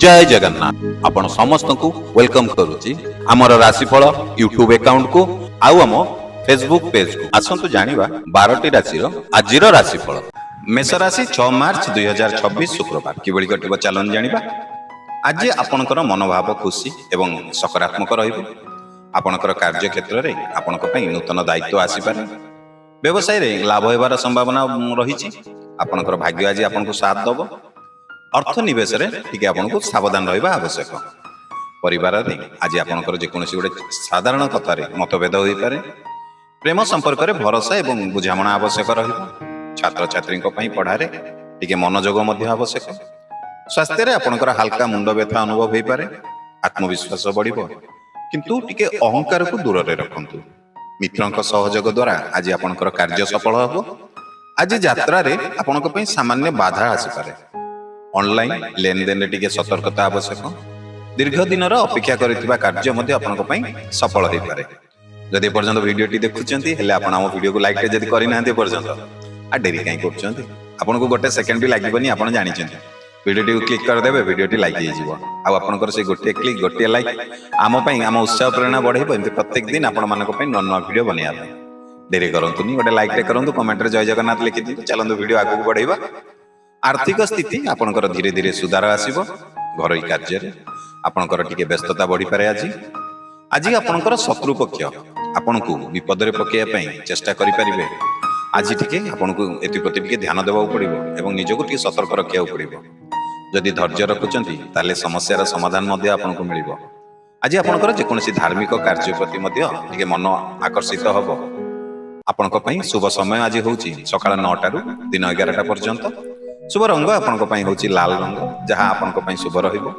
जय जगन्नाथ आपण समस्त को वेलकम करूची आमर राशिफल यूट्यूब अकाउंट को आउ आम फेसबुक पेज को आसंतु जानिबा 12टी राशि आजिर राशिफल। मेष राशि 6 मार्च 2026 शुक्रवार किबळी कटिबो चलन जानिबा। आज आपणकर मनोभाव खुशी एवं सकारात्मक रहिबो। आपणकर कार्य क्षेत्र रे आपणक पई नूतन दायित्व आसी पारे। व्यवसाय रे लाभ हेबार संभावना रहिछि। आपणकर भाग्य आज आपनको साथ दबो। अर्थ निवेश टिके आपको सावधान रहा आवश्यक। परिवार आज आपंकर जेकोसी गोटे साधारण कथार मतभेद हो पारे। प्रेम संपर्क में भरोसा एवं बुझामणा आवश्यक छात्र छात्री पढ़ारे टिके मनोयोग आवश्यक। स्वास्थ्य में आपंकर हल्का मुंड व्यथा अनुभव हो पारे। आत्मविश्वास बढ़िबो किंतु टिके अहंकार को दूर रे रखंतु। मित्रों सहयोग द्वारा आज आपंकर कार्य सफल होबो। आज यात्रा रे आपनक पई सामान्य बाधा आसी पारे। ऑनलाइन लेन देन टिके सतर्कता आवश्यक। दीर्घ दिन अपेक्षा करितबा कार्य मध्ये आपनक पई सफल होई पारे। जदि पर्यंत वीडियो टी देखुचंती हेले आपण हम वीडियो को लाइक टे जदि करि नांते पर्यंत आ डेरी काई करचंती। आपनको गोटे सेकंड भी लागिबनी। आपण जानि चंती वीडियो टी क्लिक कर देबे वीडियो टी लाइक हो जिवो। आ आपनकर से गोटे क्लिक गोटे लाइक आम पई आम उत्साह प्रेरणा बढ़ेबो। एंते प्रत्येक दिन आपण मानक पई नन वीडियो बनिया पई डेरी करंतुनी। गोटे लाइक टे करंतु कमेंट रे जय जगन्नाथ लिखि दियौ। चलंतु वीडियो आगु बढ़ेबा। आर्थिक स्थिति आपणकर धीरे धीरे सुधार आसीबो। घरोई कार्य रे आपणकर टिके व्यस्तता बढ़ी पारे। आज आपणकर शत्रु पक्ष आपणकु विपद रे पकेया पई चेष्टा करि परिबे। आज टिके आपणकु एति प्रति टिके ध्यान देबा पड़िबो एवं निजको टिके सतर्क रखिया पड़िबो। जदि धैर्य रखुचंती ताले समस्यार समाधान मध्ये आपणकु मिलिबो। आज आपणकर जेकोसी धार्मिक कार्य प्रति मध्ये टिके मन आकर्षित हबो। आपणक पई शुभ समय आज होउची सकाळ 9 टारु दिन 11 टा पर्यंत। शुभ रंग आपनक पई होची लाल रंग जहां आपनक पई शुभ रहिबो।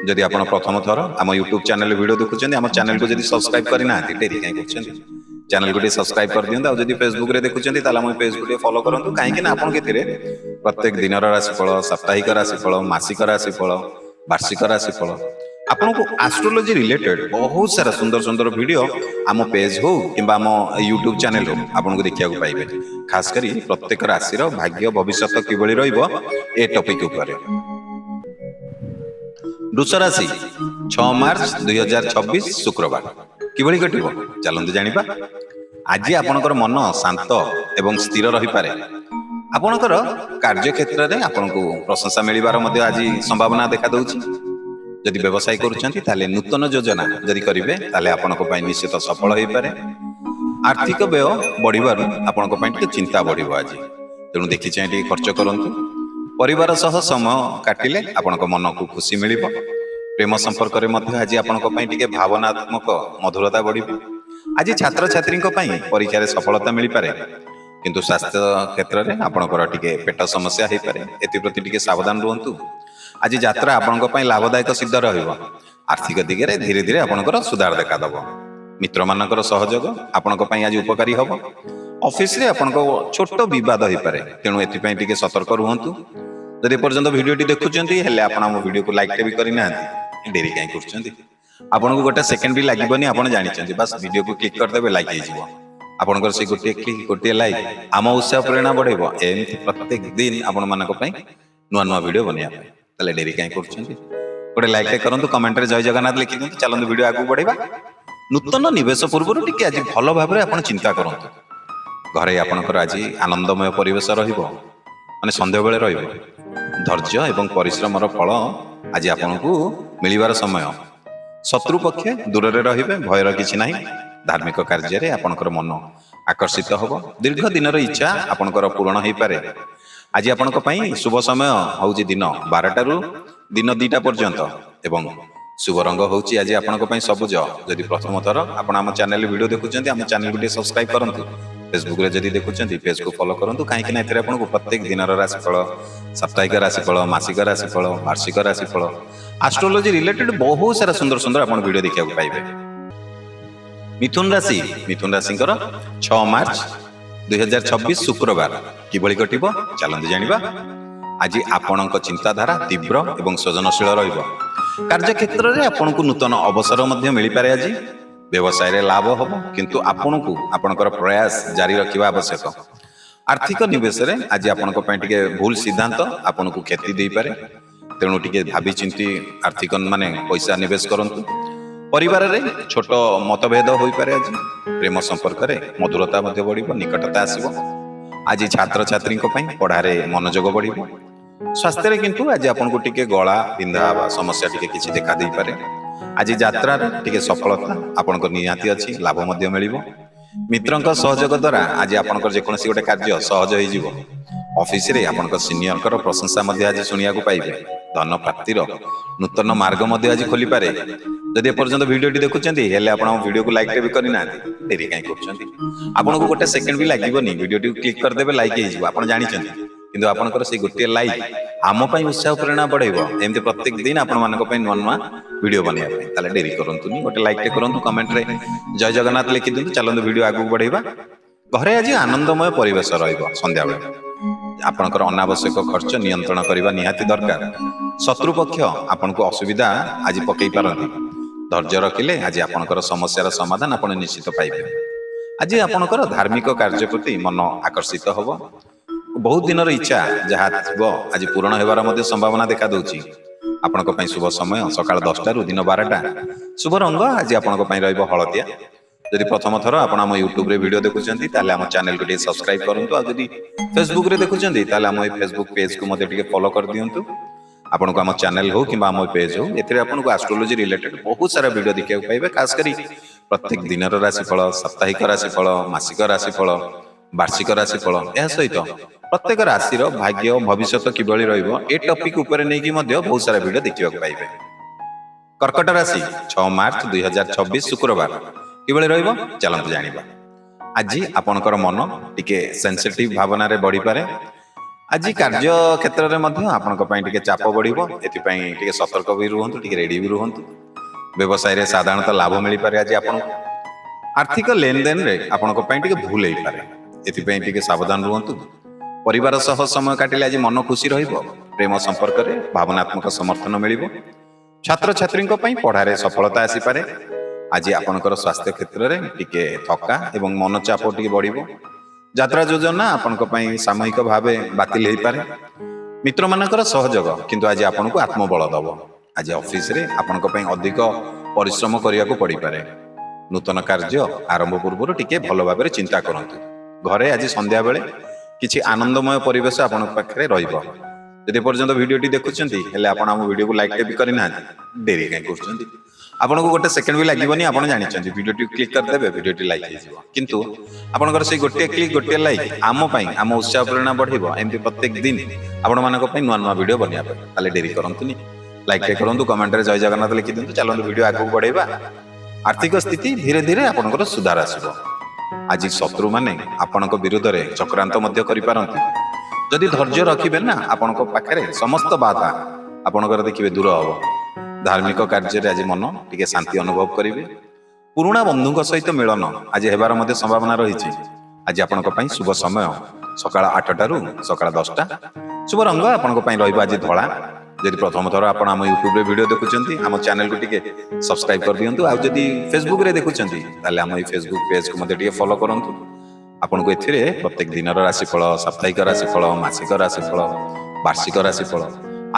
जदि आपण प्रथम थर हम YouTube चैनल वीडियो देखुचंदी हम चैनल को जदि सब्सक्राइब करि ना डेरी काई करचंदी चैनल को सब्सक्राइब कर दियंदा। जदि फेसबुक रे देखुचंदी ताला हम पेज को फॉलो करंतु। काहे कि ना आपन केथिरे प्रत्येक दिनर राशिफल साप्ताहिक राशिफल मासिक राशिफल वार्षिक राशिफल आपनको एस्ट्रोलॉजी रिलेटेड बहुत सारा सुंदर सुंदर वीडियो आम पेज हो किंबा आम यूट्यूब चैनल हो आपनको देखिया को पाइबे। खास करी प्रत्येक राशि रो भाग्य भविष्य किबळी रहिबो ए टॉपिक ऊपर। वृष राशि 6 मार्च 2026 शुक्रवार किबळी कटिबो चलंतु जानिबा। आज आपनकर मन शांत एवं स्थिर रहि पारे। आपनकर कार्य क्षेत्र रे आपनको प्रशंसा मिलिबार मध्ये आज संभावना देखा दउची। जदि व्यवसाय करूचंती ताले नूतन योजना जदि करिवे ताले आपनको पई निश्चित सफल होई पारे। आर्थिक व्यय बढ़िबार आपनको पई टिके चिंता बढ़िबो। आज तेणु देखि चाहिँ टिके खर्च करंतु। परिवार सह समय काटिले आपनको मन को खुशी मिलिबो। प्रेम संपर्क रे मध्ये आज आपनको पई टिके भावनात्मक मधुरता बढ़िबो। आज छात्र छात्री को पई परीक्षा रे सफलता मिलि पारे किंतु स्वास्थ्य क्षेत्र रे आपनकर टिके पेट समस्या हे पारे। एति प्रति टिके सावधान रहंतु। आज यात्रा आपनको पई लाभदायक सिद्ध रहिबो। आर्थिक दिगरे धीरे धीरे आपनकर सुधार देखा दबो। मित्र मानकर सहयोग आपनको पई आज उपकारी हबो। ऑफिस रे आपनको छोट विवाद होई पारे तेणु एति पई टिके सतर्क रहंतु। जदि पर्यंत वीडियो टी देखुचंती हेले आपण हम वीडियो को लाइक टे भी करि नांती डेरी काई करचंती। आपनको गोटे सेकंड भी लागिबनी। आपण जानि चंती बस वीडियो को क्लिक कर देबे लाइक हे जिवो। आपनकर से गोटे क्लिक गोटे लाइक आम उत्साह प्रेरणा बढ़ेबो। एमति प्रत्येक दिन आपण मानक पई नुवा नुवा वीडियो बनिया पई ताले डेरी काई करचंती गोटे लाइक टे करंतु कमेंट रे जय जगन्नाथ लिखि दियंतु। चलंतु वीडियो आगु बढ़ेबा। नूतन निवेश पूर्व टिके आज भलो भाबरे आपण चिंता करंतु। घरे आपनकर आज आनंदमय परिवेश रहिबो माने संध्या बेले रहिबो। धैर्य एवं परिश्रमर फल आज आपनको मिलिबार समय। शत्रु पक्ष दूर रे रहिबे भयर किछि नाही। धार्मिक कार्य रे आपनकर मन आकर्षित हबो। दीर्घ दिनर इच्छा आपनकर पूर्ण होई पारे। आज आपनक पई शुभ समय होउची दिन 12 टारु दिन 2टा पर्यंत एवं शुभ रंग होउची आज आपनक पई सबुज। जदि प्रथम थर आपण हम चैनल वीडियो देखुचंती हम चैनल को सब्सक्राइब करंतु। फेसबुक रे जदि देखुचंती पेज को फॉलो करंतु। काहे कि ना एथरे आपनको प्रत्येक दिनर राशिफल साप्ताहिक राशिफल मासिक राशिफल वार्षिक राशिफल एस्ट्रोलॉजी रिलेटेड बहुत सारा सुंदर सुंदर आपण वीडियो देखिया को पाइबे। मिथुन राशिंकर 6 मार्च 2026 शुक्रवार किबळी कटिबो चलंतु जानिबा। आज आपणक चिंताधारा तीव्र एवं सृजनशील रहिबो। कार्य क्षेत्र रे आपनको नूतन अवसर मध्ये मिलि पारे। आज व्यवसाय रे लाभ हबो किंतु आपनको आपणकर प्रयास जारी रखिबा आवश्यक। आर्थिक निवेश रे आज आपणक पई टिके भूल सिद्धांत आपनको क्षति देई पारे। ତେଣୁ ଟିକେ ଭାବି ଚିନ୍ତି ଆର୍ଥିକ ମାନେ ପଇସା ନିବେଶ କରନ୍ତୁ। ପରିବାରରେ ଛୋଟ ମତଭେଦ ହୋଇପାରେ, ଆଜି ପ୍ରେମ ସମ୍ପର୍କରେ ମଧୁରତା ମଧ୍ୟ ବଢ଼ିବ, ନିକଟତା ଆସିବ। ଆଜି ଛାତ୍ରଛାତ୍ରୀଙ୍କ ପାଇଁ ପଢ଼ାରେ ମନୋଯୋଗ ବଢ଼ିବ। ସ୍ୱାସ୍ଥ୍ୟରେ କିନ୍ତୁ ଆଜି ଆପଣଙ୍କୁ ଟିକେ ଗଳା ବିନ୍ଧା ହେବା ସମସ୍ୟା ଟିକେ କିଛି ଦେଖା ଦେଇପାରେ। ଆଜି ଯାତ୍ରାରେ ଟିକେ ସଫଳତା ଆପଣଙ୍କ ନିହାତି ଅଛି, ଲାଭ ମଧ୍ୟ ମିଳିବ। ମିତ୍ରଙ୍କ ସହଯୋଗ ଦ୍ୱାରା ଆଜି ଆପଣଙ୍କର ଯେକୌଣସି ଗୋଟେ କାର୍ଯ୍ୟ ସହଜ ହେଇଯିବ। ଅଫିସରେ ଆପଣଙ୍କ ସିନିୟରଙ୍କର ପ୍ରଶଂସା ମଧ୍ୟ ଆଜି ଶୁଣିବାକୁ ପାଇବେ। ଧନ ପ୍ରାପ୍ତିର ନୂତନ ମାର୍ଗ ମଧ୍ୟ ଆଜି ଖୋଲିପାରେ। ଯଦି ଏପର୍ଯ୍ୟନ୍ତ ଭିଡ଼ିଓଟି ଦେଖୁଛନ୍ତି ହେଲେ ଆପଣ ଭିଡ଼ିଓକୁ ଲାଇକ୍ ବି କରିନାହାନ୍ତି, ଡେରି କାହିଁ କରୁଛନ୍ତି? ଆପଣଙ୍କୁ ଗୋଟେ ସେକେଣ୍ଡ ବି ଲାଗିବନି, ଭିଡ଼ିଓଟିକୁ କ୍ଲିକ୍ କରିଦେବେ, ଲାଇକ୍ ହେଇଯିବ, ଆପଣ ଜାଣିଛନ୍ତି। କିନ୍ତୁ ଆପଣଙ୍କର ସେଇ ଗୋଟିଏ ଲାଇକ୍ ଆମ ପାଇଁ ଉତ୍ସାହ ପ୍ରେରଣା ବଢ଼େଇବ, ଏମିତି ପ୍ରତ୍ୟେକ ଦିନ ଆପଣମାନଙ୍କ ପାଇଁ ନୂଆ ନୂଆ ଭିଡ଼ିଓ ବନେଇବା ପାଇଁ। ତାହେଲେ ଡେରି କରନ୍ତୁନି, ଗୋଟେ ଲାଇକ୍ଟେ କରନ୍ତୁ, କମେଣ୍ଟରେ ଜୟ ଜଗନ୍ନାଥ ଲେଖିଦିଅନ୍ତୁ। ଚାଲନ୍ତୁ ଭିଡ଼ିଓ ଆଗକୁ ବଢ଼େଇବା। ଘରେ ଆଜି ଆନନ୍ଦମୟ ପରିବେଶ ରହିବ। ସନ୍ଧ୍ୟାବେଳେ ଆପଣଙ୍କର ଅନାବଶ୍ୟକ ଖର୍ଚ୍ଚ ନିୟନ୍ତ୍ରଣ କରିବା ନିହାତି ଦରକାର। ଶତ୍ରୁପକ୍ଷ ଆପଣଙ୍କୁ ଅସୁବିଧା ଆଜି ପକେଇ ପାରନ୍ତି। ଧୈର୍ଯ୍ୟ ରଖିଲେ ଆଜି ଆପଣଙ୍କର ସମସ୍ୟାର ସମାଧାନ ଆପଣ ନିଶ୍ଚିତ ପାଇବେ। ଆଜି ଆପଣଙ୍କର ଧାର୍ମିକ କାର୍ଯ୍ୟ ପ୍ରତି ମନ ଆକର୍ଷିତ ହେବ। ବହୁତ ଦିନର ଇଚ୍ଛା ଯାହା ଥିବ ଆଜି ପୂରଣ ହେବାର ମଧ୍ୟ ସମ୍ଭାବନା ଦେଖା ଦେଉଛି। ଆପଣଙ୍କ ପାଇଁ ଶୁଭ ସମୟ ସକାଳ 10ଟାରୁ ଦିନ 12ଟା। ଶୁଭ ରଙ୍ଗ ଆଜି ଆପଣଙ୍କ ପାଇଁ ରହିବ ହଳଦିଆ। ଯଦି ପ୍ରଥମ ଥର ଆପଣ ଆମ ୟୁଟ୍ୟୁବରେ ଭିଡ଼ିଓ ଦେଖୁଛନ୍ତି ତାହେଲେ ଆମ ଚ୍ୟାନେଲକୁ ଟିକେ ସବସ୍କ୍ରାଇବ୍ କରନ୍ତୁ। ଆଉ ଯଦି ଫେସବୁକରେ ଦେଖୁଛନ୍ତି ତାହେଲେ ଆମ ଏଇ ଫେସବୁକ୍ ପେଜକୁ ମଧ୍ୟ ଟିକେ ଫଲୋ କରିଦିଅନ୍ତୁ। ଆପଣଙ୍କୁ ଆମ ଚ୍ୟାନେଲ ହଉ କିମ୍ବା ଆମ ପେଜ୍ ହଉ, ଏଥିରେ ଆପଣଙ୍କୁ ଆଷ୍ଟ୍ରୋଲୋଜି ରିଲେଟେଡ୍ ବହୁତ ସାରା ଭିଡ଼ିଓ ଦେଖିବାକୁ ପାଇବେ। ଖାସ୍ କରି ପ୍ରତ୍ୟେକ ଦିନର ରାଶିଫଳ, ସାପ୍ତାହିକ ରାଶିଫଳ, ମାସିକ ରାଶିଫଳ, ବାର୍ଷିକ ରାଶିଫଳ, ଏହା ସହିତ ପ୍ରତ୍ୟେକ ରାଶିର ଭାଗ୍ୟ ଭବିଷ୍ୟତ କିଭଳି ରହିବ ଏ ଟପିକ୍ ଉପରେ ନେଇକି ମଧ୍ୟ ବହୁତ ସାରା ଭିଡ଼ିଓ ଦେଖିବାକୁ ପାଇବେ। କର୍କଟ ରାଶି 6 ମାର୍ଚ୍ଚ 2026 ଶୁକ୍ରବାର କିଭଳି ରହିବ ଚାଲନ୍ତୁ ଜାଣିବା। ଆଜି ଆପଣଙ୍କର ମନ ଟିକେ ସେନ୍ସିଟିଭ ଭାବନାରେ ବଢ଼ିପାରେ। ଆଜି କାର୍ଯ୍ୟ କ୍ଷେତ୍ରରେ ମଧ୍ୟ ଆପଣଙ୍କ ପାଇଁ ଟିକେ ଚାପ ବଢ଼ିବ, ଏଥିପାଇଁ ଟିକେ ସତର୍କ ବି ରୁହନ୍ତୁ, ଟିକେ ରେଡି ବି ରୁହନ୍ତୁ। ବ୍ୟବସାୟରେ ସାଧାରଣତଃ ଲାଭ ମିଳିପାରେ ଆଜି ଆପଣଙ୍କୁ। ଆର୍ଥିକ ଲେନଦେନରେ ଆପଣଙ୍କ ପାଇଁ ଟିକେ ଭୁଲ ହେଇପାରେ, ଏଥିପାଇଁ ଟିକେ ସାବଧାନ ରୁହନ୍ତୁ। ପରିବାର ସହ ସମୟ କାଟିଲେ ଆଜି ମନ ଖୁସି ରହିବ। ପ୍ରେମ ସମ୍ପର୍କରେ ଭାବନାତ୍ମକ ସମର୍ଥନ ମିଳିବ। ଛାତ୍ରଛାତ୍ରୀଙ୍କ ପାଇଁ ପଢ଼ାରେ ସଫଳତା ଆସିପାରେ। ଆଜି ଆପଣଙ୍କର ସ୍ୱାସ୍ଥ୍ୟ କ୍ଷେତ୍ରରେ ଟିକେ ଥକା ଏବଂ ମନଚାପ ଟିକେ ବଢ଼ିବ। ଯାତ୍ରା ଯୋଜନା ଆପଣଙ୍କ ପାଇଁ ସାମୟିକ ଭାବେ ବାତିଲ ହେଇପାରେ। ମିତ୍ରମାନଙ୍କର ସହଯୋଗ କିନ୍ତୁ ଆଜି ଆପଣଙ୍କୁ ଆତ୍ମବଳ ଦେବ। ଆଜି ଅଫିସରେ ଆପଣଙ୍କ ପାଇଁ ଅଧିକ ପରିଶ୍ରମ କରିବାକୁ ପଡ଼ିପାରେ। ନୂତନ କାର୍ଯ୍ୟ ଆରମ୍ଭ ପୂର୍ବରୁ ଟିକେ ଭଲ ଭାବରେ ଚିନ୍ତା କରନ୍ତୁ। ଘରେ ଆଜି ସନ୍ଧ୍ୟାବେଳେ କିଛି ଆନନ୍ଦମୟ ପରିବେଶ ଆପଣଙ୍କ ପାଖରେ ରହିବ। ଯଦି ଏପର୍ଯ୍ୟନ୍ତ ଭିଡ଼ିଓଟି ଦେଖୁଛନ୍ତି ହେଲେ ଆପଣ ଆମ ଭିଡ଼ିଓକୁ ଲାଇକ୍ଟେ ବି କରିନାହାନ୍ତି, ଡେରି କାହିଁ କରୁଛନ୍ତି? ଆପଣଙ୍କୁ ଗୋଟେ ସେକେଣ୍ଡ ବି ଲାଗିବନି, ଆପଣ ଜାଣିଛନ୍ତି। ଭିଡ଼ିଓଟି କ୍ଲିକ୍ କରିଦେବେ, ଭିଡ଼ିଓଟି ଲାଇକ୍ ହେଇଯିବ। କିନ୍ତୁ ଆପଣଙ୍କର ସେଇ ଗୋଟିଏ କ୍ଲିକ୍, ଗୋଟିଏ ଲାଇକ୍ ଆମ ପାଇଁ ଆମ ଉତ୍ସାହ ପ୍ରେରଣା ବଢ଼ିବ, ଏମିତି ପ୍ରତ୍ୟେକ ଦିନ ଆପଣମାନଙ୍କ ପାଇଁ ନୂଆ ନୂଆ ଭିଡ଼ିଓ ବନେଇବା ପାଇଁ। ତାହେଲେ ଡେରି କରନ୍ତୁନି, ଲାଇକ୍ଟେ କରନ୍ତୁ, କମେଣ୍ଟରେ ଜୟ ଜଗନ୍ନାଥ ଲେଖିଦିଅନ୍ତୁ। ଚାଲନ୍ତୁ ଭିଡ଼ିଓ ଆଗକୁ ବଢ଼େଇବା। ଆର୍ଥିକ ସ୍ଥିତି ଧୀରେ ଧୀରେ ଆପଣଙ୍କର ସୁଧାର ଆସିବ। ଆଜି ଶତ୍ରୁମାନେ ଆପଣଙ୍କ ବିରୁଦ୍ଧରେ ଚକ୍ରାନ୍ତ ମଧ୍ୟ କରିପାରନ୍ତି। ଯଦି ଧୈର୍ଯ୍ୟ ରଖିବେ ନା ଆପଣଙ୍କ ପାଖରେ ସମସ୍ତ ବାଧା ଆପଣଙ୍କର ଦେଖିବେ ଦୂର ହେବ। ଧାର୍ମିକ କାର୍ଯ୍ୟରେ ଆଜି ମନ ଟିକେ ଶାନ୍ତି ଅନୁଭବ କରିବେ। ପୁରୁଣା ବନ୍ଧୁଙ୍କ ସହିତ ମିଳନ ଆଜି ହେବାର ମଧ୍ୟ ସମ୍ଭାବନା ରହିଛି। ଆଜି ଆପଣଙ୍କ ପାଇଁ ଶୁଭ ସମୟ ସକାଳ 8ଟାରୁ ସକାଳ 10ଟା। ଶୁଭ ରଙ୍ଗ ଆପଣଙ୍କ ପାଇଁ ରହିବ ଆଜି ଧଳା। ଯଦି ପ୍ରଥମ ଥର ଆପଣ ଆମ ୟୁଟ୍ୟୁବରେ ଭିଡ଼ିଓ ଦେଖୁଛନ୍ତି ଆମ ଚ୍ୟାନେଲକୁ ଟିକେ ସବସ୍କ୍ରାଇବ୍ କରିଦିଅନ୍ତୁ। ଆଉ ଯଦି ଫେସବୁକରେ ଦେଖୁଛନ୍ତି ତାହେଲେ ଆମ ଏଇ ଫେସବୁକ୍ ପେଜକୁ ମଧ୍ୟ ଟିକେ ଫଲୋ କରନ୍ତୁ। ଆପଣଙ୍କୁ ଏଥିରେ ପ୍ରତ୍ୟେକ ଦିନର ରାଶିଫଳ, ସାପ୍ତାହିକ ରାଶିଫଳ, ମାସିକ ରାଶିଫଳ, ବାର୍ଷିକ ରାଶିଫଳ,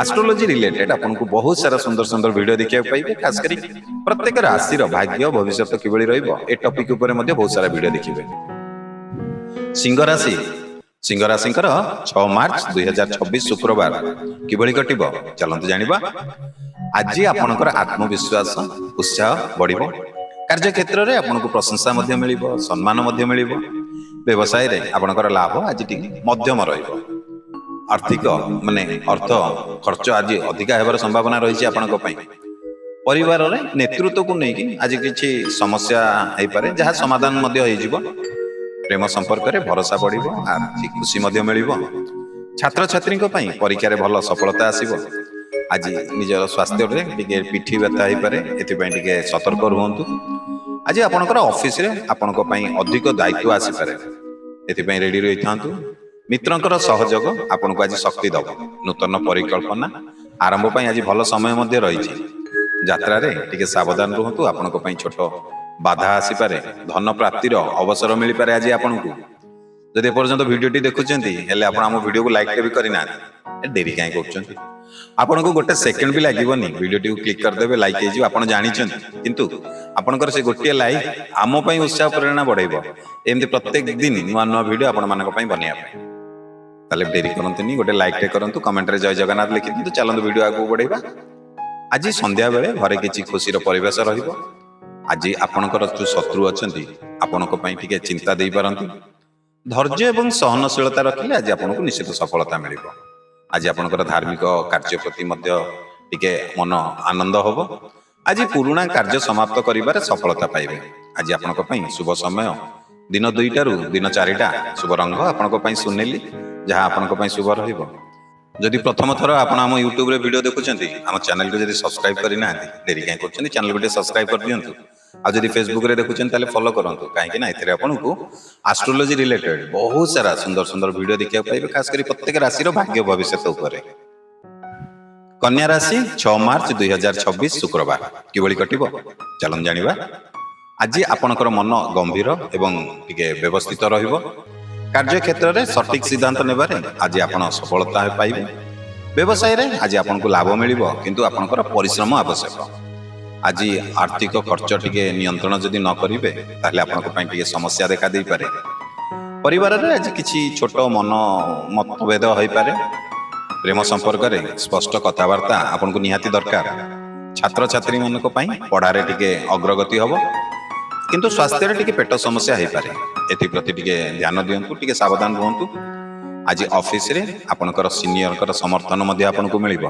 ଆଷ୍ଟ୍ରୋଲୋଜି ରିଲେଟେଡ୍ ଆପଣଙ୍କୁ ବହୁତ ସାରା ସୁନ୍ଦର ସୁନ୍ଦର ଭିଡ଼ିଓ ଦେଖିବାକୁ ପାଇବେ। ଖାସ୍ କରି ପ୍ରତ୍ୟେକ ରାଶିର ଭାଗ୍ୟ ଭବିଷ୍ୟତ କିଭଳି ରହିବ ଏ ଟପିକ୍ ଉପରେ ମଧ୍ୟ ବହୁତ ସାରା ଭିଡ଼ିଓ ଦେଖିବେ। ସିଂହ ରାଶି, ସିଂହ ରାଶିଙ୍କର 6 ମାର୍ଚ୍ଚ 2026 ଶୁକ୍ରବାର କିଭଳି କଟିବ ଚାଲନ୍ତୁ ଜାଣିବା। ଆଜି ଆପଣଙ୍କର ଆତ୍ମବିଶ୍ୱାସ ଉତ୍ସାହ ବଢ଼ିବ। କାର୍ଯ୍ୟକ୍ଷେତ୍ରରେ ଆପଣଙ୍କୁ ପ୍ରଶଂସା ମଧ୍ୟ ମିଳିବ, ସମ୍ମାନ ମଧ୍ୟ ମିଳିବ। ବ୍ୟବସାୟରେ ଆପଣଙ୍କର ଲାଭ ଆଜି ଟିକେ ମଧ୍ୟମ ରହିବ। ଆର୍ଥିକ ଅର୍ଥ ଖର୍ଚ୍ଚ ଆଜି ଅଧିକା ହେବାର ସମ୍ଭାବନା ରହିଛି ଆପଣଙ୍କ ପାଇଁ। ପରିବାରରେ ନେତୃତ୍ୱକୁ ନେଇକି ଆଜି କିଛି ସମସ୍ୟା ହେଇପାରେ, ଯାହା ସମାଧାନ ମଧ୍ୟ ହେଇଯିବ। ପ୍ରେମ ସମ୍ପର୍କରେ ଭରସା ବଢ଼ିବ, ଆର୍ଥିକ ଖୁସି ମଧ୍ୟ ମିଳିବ। ଛାତ୍ରଛାତ୍ରୀଙ୍କ ପାଇଁ ପରୀକ୍ଷାରେ ଭଲ ସଫଳତା ଆସିବ। ଆଜି ନିଜର ସ୍ୱାସ୍ଥ୍ୟରେ ଟିକେ ପିଠି ବ୍ୟଥା ହେଇପାରେ, ଏଥିପାଇଁ ଟିକେ ସତର୍କ ରୁହନ୍ତୁ। ଆଜି ଆପଣଙ୍କର ଅଫିସରେ ଆପଣଙ୍କ ପାଇଁ ଅଧିକ ଦାୟିତ୍ୱ ଆସିପାରେ, ଏଥିପାଇଁ ରେଡି ରହିଥାନ୍ତୁ। ମିତ୍ରଙ୍କର ସହଯୋଗ ଆପଣଙ୍କୁ ଆଜି ଶକ୍ତି ଦେବ। ନୂତନ ପରିକଳ୍ପନା ଆରମ୍ଭ ପାଇଁ ଆଜି ଭଲ ସମୟ ମଧ୍ୟ ରହିଛି। ଯାତ୍ରାରେ ଟିକେ ସାବଧାନ ରୁହନ୍ତୁ, ଆପଣଙ୍କ ପାଇଁ ଛୋଟ ବାଧା ଆସିପାରେ। ଧନ ପ୍ରାପ୍ତିର ଅବସର ମିଳିପାରେ ଆଜି ଆପଣଙ୍କୁ। ଯଦି ଏପର୍ଯ୍ୟନ୍ତ ଭିଡ଼ିଓଟି ଦେଖୁଛନ୍ତି ହେଲେ ଆପଣ ଆମ ଭିଡ଼ିଓକୁ ଲାଇକ୍ଟେ ବି କରିନାହାନ୍ତି, ଡେରି କାହିଁ କରୁଛନ୍ତି? ଆପଣଙ୍କୁ ଗୋଟେ ସେକେଣ୍ଡ ବି ଲାଗିବନି ଭିଡ଼ିଓଟିକୁ କ୍ଲିକ୍ କରିଦେବେ ଲାଇକ୍ ହେଇଯିବ ଆପଣ ଜାଣିଛନ୍ତି କିନ୍ତୁ ଆପଣଙ୍କର ସେ ଗୋଟିଏ ଲାଇକ୍ ଆମ ପାଇଁ ଉତ୍ସାହ ପ୍ରେରଣା ବଢ଼େଇବ ଏମିତି ପ୍ରତ୍ୟେକ ଦିନ ନୂଆ ନୂଆ ଭିଡ଼ିଓ ଆପଣମାନଙ୍କ ପାଇଁ ବନେଇବା ପାଇଁ। ତାହେଲେ ଡେରି କରନ୍ତୁନି ଗୋଟେ ଲାଇକ୍ଟେ କରନ୍ତୁ କମେଣ୍ଟରେ ଜୟ ଜଗନ୍ନାଥ ଲେଖିଦିଅନ୍ତୁ ଚାଲନ୍ତୁ ଭିଡ଼ିଓ ଆଗକୁ ବଢ଼େଇବା। ଆଜି ସନ୍ଧ୍ୟାବେଳେ ଘରେ କିଛି ଖୁସିର ପରିବେଶ ରହିବ। ଆଜି ଆପଣଙ୍କର ଯେଉଁ ଶତ୍ରୁ ଅଛନ୍ତି ଆପଣଙ୍କ ପାଇଁ ଟିକେ ଚିନ୍ତା ଦେଇପାରନ୍ତି। ଧୈର୍ଯ୍ୟ ଏବଂ ସହନଶୀଳତା ରଖିଲେ ଆଜି ଆପଣଙ୍କୁ ନିଶ୍ଚିତ ସଫଳତା ମିଳିବ। ଆଜି ଆପଣଙ୍କର ଧାର୍ମିକ କାର୍ଯ୍ୟ ପ୍ରତି ମଧ୍ୟ ଟିକେ ମନ ଆନନ୍ଦ ହେବ। ଆଜି ପୁରୁଣା କାର୍ଯ୍ୟ ସମାପ୍ତ କରିବାରେ ସଫଳତା ପାଇବେ। ଆଜି ଆପଣଙ୍କ ପାଇଁ ଶୁଭ ସମୟ ଦିନ 2ଟାରୁ ଦିନ 4ଟା, ଶୁଭ ରଙ୍ଗ ଆପଣଙ୍କ ପାଇଁ ସୁନେଲି ଯାହା ଆପଣଙ୍କ ପାଇଁ ଶୁଭ ରହିବ। ଯଦି ପ୍ରଥମ ଥର ଆପଣ ଆମ ୟୁଟ୍ୟୁବରେ ଭିଡ଼ିଓ ଦେଖୁଛନ୍ତି ଆମ ଚ୍ୟାନେଲକୁ ଯଦି ସବସ୍କ୍ରାଇବ୍ କରିନାହାନ୍ତି ଡେରି କାହିଁ କରୁଛନ୍ତି ଚ୍ୟାନେଲକୁ ଟିକେ ସବସ୍କ୍ରାଇବ୍ କରିଦିଅନ୍ତୁ। ଆଉ ଯଦି ଫେସବୁକରେ ଦେଖୁଛନ୍ତି ତାହେଲେ ଫଲୋ କରନ୍ତୁ କାହିଁକି ନା ଏଥିରେ ଆପଣଙ୍କୁ ଆଷ୍ଟ୍ରୋଲୋଜି ରିଲେଟେଡ୍ ବହୁତ ସାରା ସୁନ୍ଦର ସୁନ୍ଦର ଭିଡ଼ିଓ ଦେଖିବାକୁ ପାଇବେ ଖାସ କରି ପ୍ରତ୍ୟେକ ରାଶିର ଭାଗ୍ୟ ଭବିଷ୍ୟତ ଉପରେ। କନ୍ୟା ରାଶି 6 ମାର୍ଚ୍ଚ 2026 ଶୁକ୍ରବାର କିଭଳି କଟିବ ଚାଲନ୍ତୁ ଜାଣିବା। ଆଜି ଆପଣଙ୍କର ମନ ଗମ୍ଭୀର ଏବଂ ଟିକେ ବ୍ୟବସ୍ଥିତ ରହିବ। କାର୍ଯ୍ୟକ୍ଷେତ୍ରରେ ସଠିକ୍ ସିଦ୍ଧାନ୍ତ ନେବାରେ ଆଜି ଆପଣ ସଫଳତା ପାଇବେ। ବ୍ୟବସାୟରେ ଆଜି ଆପଣଙ୍କୁ ଲାଭ ମିଳିବ କିନ୍ତୁ ଆପଣଙ୍କର ପରିଶ୍ରମ ଆବଶ୍ୟକ। ଆଜି ଆର୍ଥିକ ଖର୍ଚ୍ଚ ଟିକେ ନିୟନ୍ତ୍ରଣ ଯଦି ନ କରିବେ ତାହେଲେ ଆପଣଙ୍କ ପାଇଁ ଟିକେ ସମସ୍ୟା ଦେଖା ଦେଇପାରେ। ପରିବାରରେ ଆଜି କିଛି ଛୋଟ ମତଭେଦ ହୋଇପାରେ। ପ୍ରେମ ସମ୍ପର୍କରେ ସ୍ପଷ୍ଟ କଥାବାର୍ତ୍ତା ଆପଣଙ୍କୁ ନିହାତି ଦରକାର। ଛାତ୍ରଛାତ୍ରୀମାନଙ୍କ ପାଇଁ ପଢ଼ାରେ ଟିକେ ଅଗ୍ରଗତି ହେବ କିନ୍ତୁ ସ୍ୱାସ୍ଥ୍ୟରେ ଟିକେ ପେଟ ସମସ୍ୟା ହେଇପାରେ। ଏଥିପ୍ରତି ଟିକେ ଧ୍ୟାନ ଦିଅନ୍ତୁ ଟିକେ ସାବଧାନ ରୁହନ୍ତୁ। ଆଜି ଅଫିସରେ ଆପଣଙ୍କର ସିନିୟରଙ୍କର ସମର୍ଥନ ମଧ୍ୟ ଆପଣଙ୍କୁ ମିଳିବ।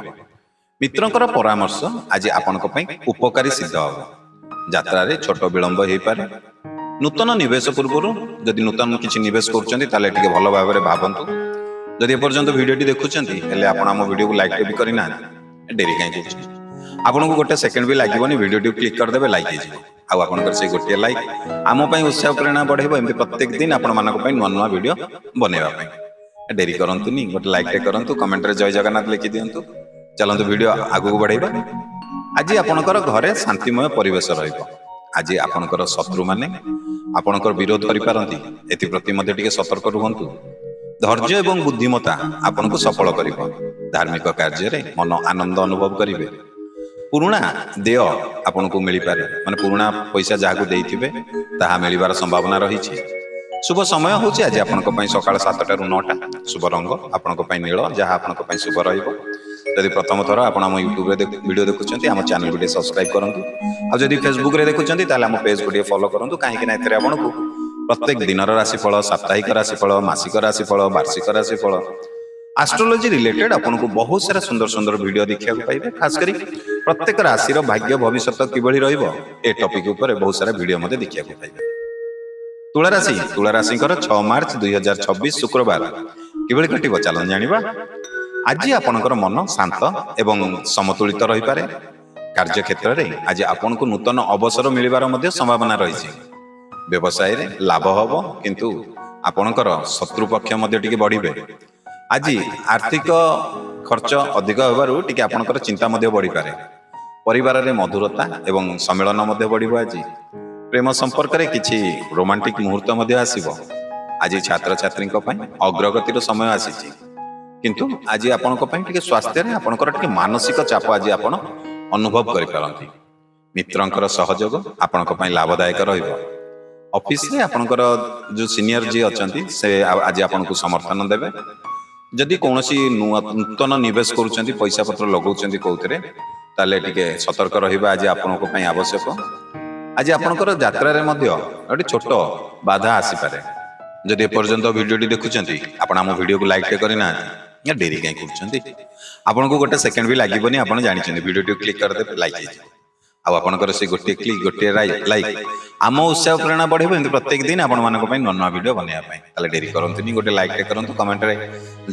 ମିତ୍ରଙ୍କର ପରାମର୍ଶ ଆଜି ଆପଣଙ୍କ ପାଇଁ ଉପକାରୀ ସିଦ୍ଧ ହେବ। ଯାତ୍ରାରେ ଛୋଟ ବିଳମ୍ବ ହେଇପାରେ। ନୂତନ ନିବେଶ ପୂର୍ବରୁ ଯଦି ନୂତନ କିଛି ନିବେଶ କରୁଛନ୍ତି ତାହେଲେ ଟିକେ ଭଲ ଭାବରେ ଭାବନ୍ତୁ। ଯଦି ଏପର୍ଯ୍ୟନ୍ତ ଭିଡ଼ିଓଟି ଦେଖୁଛନ୍ତି ହେଲେ ଆପଣ ଆମ ଭିଡ଼ିଓକୁ ଲାଇକ୍ ବି କରିନାହାନ୍ତି ଡେରି କାହିଁ କରୁଛନ୍ତି। ଆପଣଙ୍କୁ ଗୋଟେ ସେକେଣ୍ଡ ବି ଲାଗିବନି ଭିଡ଼ିଓଟିକୁ କ୍ଲିକ୍ କରିଦେବେ ଲାଇକ୍ ହେଇଯିବ। ଆଉ ଆପଣଙ୍କର ସେଇ ଗୋଟିଏ ଲାଇକ୍ ଆମ ପାଇଁ ଉତ୍ସାହ ପ୍ରେରଣା ବଢ଼େଇବ ଏମିତି ପ୍ରତ୍ୟେକ ଦିନ ଆପଣମାନଙ୍କ ପାଇଁ ନୂଆ ନୂଆ ଭିଡ଼ିଓ ବନେଇବା ପାଇଁ। ଡେରି କରନ୍ତୁନି ଗୋଟେ ଲାଇକ୍ଟେ କରନ୍ତୁ କମେଣ୍ଟରେ ଜୟ ଜଗନ୍ନାଥ ଲେଖିଦିଅନ୍ତୁ ଚାଲନ୍ତୁ ଭିଡ଼ିଓ ଆଗକୁ ବଢ଼େଇବା। ଆଜି ଆପଣଙ୍କର ଘରେ ଶାନ୍ତିମୟ ପରିବେଶ ରହିବ। ଆଜି ଆପଣଙ୍କର ଶତ୍ରୁମାନେ ଆପଣଙ୍କର ବିରୋଧ କରିପାରନ୍ତି ଏଥିପ୍ରତି ମଧ୍ୟ ଟିକେ ସତର୍କ ରୁହନ୍ତୁ। ଧୈର୍ଯ୍ୟ ଏବଂ ବୁଦ୍ଧିମତା ଆପଣଙ୍କୁ ସଫଳ କରିବ। ଧାର୍ମିକ କାର୍ଯ୍ୟରେ ମନ ଆନନ୍ଦ ଅନୁଭବ କରିବେ। ପୁରୁଣା ଦେୟ ଆପଣଙ୍କୁ ମିଳିପାରେ ମାନେ ପୁରୁଣା ପଇସା ଯାହାକୁ ଦେଇଥିବେ ତାହା ମିଳିବାର ସମ୍ଭାବନା ରହିଛି। ଶୁଭ ସମୟ ହେଉଛି ଆଜି ଆପଣଙ୍କ ପାଇଁ ସକାଳ 7ଟାରୁ 9ଟା। ଶୁଭ ରଙ୍ଗ ଆପଣଙ୍କ ପାଇଁ ନୀଳ ଯାହା ଆପଣଙ୍କ ପାଇଁ ଶୁଭ ରହିବ। ଯଦି ପ୍ରଥମ ଥର ଆପଣ ଆମ ୟୁଟ୍ୟୁବରେ ଭିଡ଼ିଓ ଦେଖୁଛନ୍ତି ଆମ ଚ୍ୟାନେଲକୁ ଟିକେ ସବସ୍କ୍ରାଇବ୍ କରନ୍ତୁ। ଆଉ ଯଦି ଫେସବୁକରେ ଦେଖୁଛନ୍ତି ତାହେଲେ ଆମ ପେଜକୁ ଟିକେ ଫଲୋ କରନ୍ତୁ କାହିଁକି ନା ଏଥିରେ ଆପଣଙ୍କୁ ପ୍ରତ୍ୟେକ ଦିନର ରାଶିଫଳ, ସାପ୍ତାହିକ ରାଶିଫଳ, ମାସିକ ରାଶିଫଳ, ବାର୍ଷିକ ରାଶିଫଳ, ଆଷ୍ଟ୍ରୋଲୋଜି ରିଲେଟେଡ୍ ଆପଣଙ୍କୁ ବହୁତ ସାରା ସୁନ୍ଦର ସୁନ୍ଦର ଭିଡ଼ିଓ ଦେଖିବାକୁ ପାଇବେ। ଖାସ କରି ପ୍ରତ୍ୟେକ ରାଶିର ଭାଗ୍ୟ ଭବିଷ୍ୟତ କିଭଳି ରହିବ ଏ ଟପିକ୍ ଉପରେ ବହୁତ ସାରା ଭିଡ଼ିଓ ମଧ୍ୟ ଦେଖିବାକୁ ପାଇବେ। ତୁଳା ରାଶିଙ୍କର 6 ମାର୍ଚ୍ଚ 2026 ଶୁକ୍ରବାର କିଭଳି କଟିବ ଚାଲନ୍ତୁ ଜାଣିବା। ଆଜି ଆପଣଙ୍କର ମନ ଶାନ୍ତ ଏବଂ ସମତୁଳିତ ରହିପାରେ। କାର୍ଯ୍ୟକ୍ଷେତ୍ରରେ ଆଜି ଆପଣଙ୍କୁ ନୂତନ ଅବସର ମିଳିବାର ମଧ୍ୟ ସମ୍ଭାବନା ରହିଛି। ବ୍ୟବସାୟରେ ଲାଭ ହେବ କିନ୍ତୁ ଆପଣଙ୍କର ଶତ୍ରୁ ପକ୍ଷ ମଧ୍ୟ ଟିକେ ବଢ଼ିବେ। ଆଜି ଆର୍ଥିକ ଖର୍ଚ୍ଚ ଅଧିକ ହେବାରୁ ଟିକେ ଆପଣଙ୍କର ଚିନ୍ତା ମଧ୍ୟ ବଢ଼ିପାରେ। ପରିବାରରେ ମଧୁରତା ଏବଂ ସମ୍ମିଳନ ମଧ୍ୟ ବଢ଼ିବ। ଆଜି ପ୍ରେମ ସମ୍ପର୍କରେ କିଛି ରୋମାଣ୍ଟିକ ମୁହୂର୍ତ୍ତ ମଧ୍ୟ ଆସିବ। ଆଜି ଛାତ୍ରଛାତ୍ରୀଙ୍କ ପାଇଁ ଅଗ୍ରଗତିର ସମୟ ଆସିଛି କିନ୍ତୁ ଆଜି ଆପଣଙ୍କ ପାଇଁ ଟିକେ ସ୍ୱାସ୍ଥ୍ୟରେ ଆପଣଙ୍କର ଟିକେ ମାନସିକ ଚାପ ଆଜି ଆପଣ ଅନୁଭବ କରିପାରନ୍ତି। ମିତ୍ରଙ୍କର ସହଯୋଗ ଆପଣଙ୍କ ପାଇଁ ଲାଭଦାୟକ ରହିବ। ଅଫିସରେ ଆପଣଙ୍କର ଯେଉଁ ସିନିୟର ଯିଏ ଅଛନ୍ତି ସେ ଆଜି ଆପଣଙ୍କୁ ସମର୍ଥନ ଦେବେ। ଯଦି କୌଣସି ନୂତନ ନିବେଶ କରୁଛନ୍ତି ପଇସା ପତ୍ର ଲଗାଉଛନ୍ତି କେଉଁଥିରେ ତାହେଲେ ଟିକେ ସତର୍କ ରହିବା ଆଜି ଆପଣଙ୍କ ପାଇଁ ଆବଶ୍ୟକ। ଆଜି ଆପଣଙ୍କର ଯାତ୍ରାରେ ମଧ୍ୟ ଗୋଟେ ଛୋଟ ବାଧା ଆସିପାରେ। ଯଦି ଏପର୍ଯ୍ୟନ୍ତ ଭିଡ଼ିଓଟି ଦେଖୁଛନ୍ତି ଆପଣ ଆମ ଭିଡ଼ିଓକୁ ଲାଇକ୍ଟେ କରିନାହାନ୍ତି ଡେରି କାହିଁ କରୁଛନ୍ତି। ଆପଣଙ୍କୁ ଗୋଟେ ସେକେଣ୍ଡ ବି ଲାଗିବନି ଆପଣ ଜାଣିଛନ୍ତି ଭିଡ଼ିଓଟିକୁ କ୍ଲିକ୍ କରିଦେବେ ଲାଇକ୍ ହେଇଯିବ। ଆଉ ଆପଣଙ୍କର ସେ ଗୋଟିଏ କ୍ଲିକ୍ ଗୋଟିଏ ଲାଇକ୍ ଆମ ଉତ୍ସାହ ପ୍ରେରଣା ବଢ଼ିବ ଏମିତି ପ୍ରତ୍ୟେକ ଦିନ ଆପଣମାନଙ୍କ ପାଇଁ ନୂଆ ନୂଆ ଭିଡ଼ିଓ ବନେଇବା ପାଇଁ। ତାହେଲେ ଡେରି କରନ୍ତୁନି ଗୋଟେ ଲାଇକ୍ଟେ କରନ୍ତୁ କମେଣ୍ଟରେ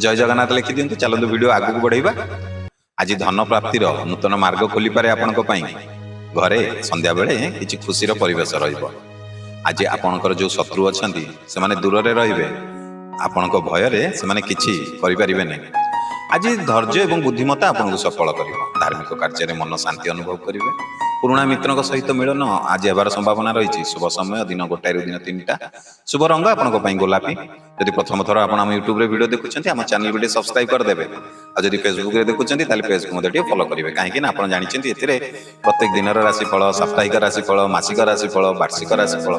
ଜୟ ଜଗନ୍ନାଥ ଲେଖିଦିଅନ୍ତୁ ଚାଲନ୍ତୁ ଭିଡ଼ିଓ ଆଗକୁ ବଢ଼େଇବା। ଆଜି ଧନ ପ୍ରାପ୍ତିର ନୂତନ ମାର୍ଗ ଖୋଲିପାରେ ଆପଣଙ୍କ ପାଇଁ। ଘରେ ସନ୍ଧ୍ୟାବେଳେ କିଛି ଖୁସିର ପରିବେଶ ରହିବ। ଆଜି ଆପଣଙ୍କର ଯେଉଁ ଶତ୍ରୁ ଅଛନ୍ତି ସେମାନେ ଦୂରରେ ରହିବେ। ଆପଣଙ୍କ ଭୟରେ ସେମାନେ କିଛି କରିପାରିବେ ନାହିଁ। ଆଜି ଧୈର୍ଯ୍ୟ ଏବଂ ବୁଦ୍ଧିମତା ଆପଣଙ୍କୁ ସଫଳ କରିବ। ଧାର୍ମିକ କାର୍ଯ୍ୟରେ ମନ ଶାନ୍ତି ଅନୁଭବ କରିବେ। ପୁରୁଣା ମିତ୍ରଙ୍କ ସହିତ ମିଳନ ଆଜି ହେବାର ସମ୍ଭାବନା ରହିଛି। ଶୁଭ ସମୟ ଦିନ 1ଟାରୁ ଦିନ 3ଟା। ଶୁଭ ରଙ୍ଗ ଆପଣଙ୍କ ପାଇଁ ଗୋଲାପୀ। ଯଦି ପ୍ରଥମ ଥର ଆପଣ ଆମ ୟୁଟ୍ୟୁବରେ ଭିଡ଼ିଓ ଦେଖୁଛନ୍ତି ଆମ ଚ୍ୟାନେଲକୁ ଟିକେ ସବସ୍କ୍ରାଇବ୍ କରିଦେବେ। ଆଉ ଯଦି ଫେସବୁକ୍ରେ ଦେଖୁଛନ୍ତି ତାହେଲେ ପେଜ୍କୁ ମଧ୍ୟ ଟିକେ ଫଲୋ କରିବେ, କାହିଁକି ନା ଆପଣ ଜାଣିଛନ୍ତି ଏଥିରେ ପ୍ରତ୍ୟେକ ଦିନର ରାଶିଫଳ, ସାପ୍ତାହିକ ରାଶିଫଳ, ମାସିକ ରାଶିଫଳ, ବାର୍ଷିକ ରାଶିଫଳ,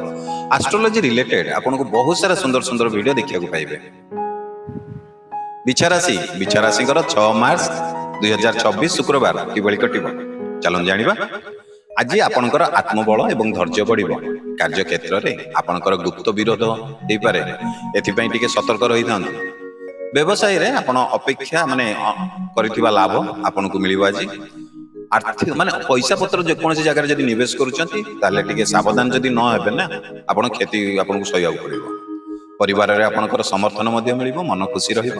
ଆଷ୍ଟ୍ରୋଲୋଜି ରିଲେଟେଡ୍ ଆପଣଙ୍କୁ ବହୁତ ସାରା ସୁନ୍ଦର ସୁନ୍ଦର ଭିଡ଼ିଓ ଦେଖିବାକୁ ପାଇବେ। ବିଛା ରାଶିଙ୍କର 6 ମାର୍ଚ୍ଚ 2024 ଶୁକ୍ରବାର କିଭଳି କଟିବ ଚାଲନ୍ତୁ ଜାଣିବା। ଆଜି ଆପଣଙ୍କର ଆତ୍ମବଳ ଏବଂ ଧୈର୍ଯ୍ୟ ବଢ଼ିବ। କାର୍ଯ୍ୟକ୍ଷେତ୍ରରେ ଆପଣଙ୍କର ଗୁପ୍ତ ବିରୋଧ ହେଇପାରେ, ଏଥିପାଇଁ ଟିକେ ସତର୍କ ରହିଥାନ୍ତୁ। ବ୍ୟବସାୟରେ ଆପଣ ଅପେକ୍ଷା କରିଥିବା ଲାଭ ଆପଣଙ୍କୁ ମିଳିବ ଆଜି। ଆର୍ଥିକ ପଇସା ପତ୍ର ଯେକୌଣସି ଜାଗାରେ ଯଦି ନିବେଶ କରୁଛନ୍ତି ତାହେଲେ ଟିକେ ସାବଧାନ ଯଦି ନ ହେବେ ନା ଆପଣ କ୍ଷତି ଆପଣଙ୍କୁ ସହିବାକୁ ପଡ଼ିବ। ପରିବାରରେ ଆପଣଙ୍କର ସମର୍ଥନ ମଧ୍ୟ ମିଳିବ, ମନ ଖୁସି ରହିବ।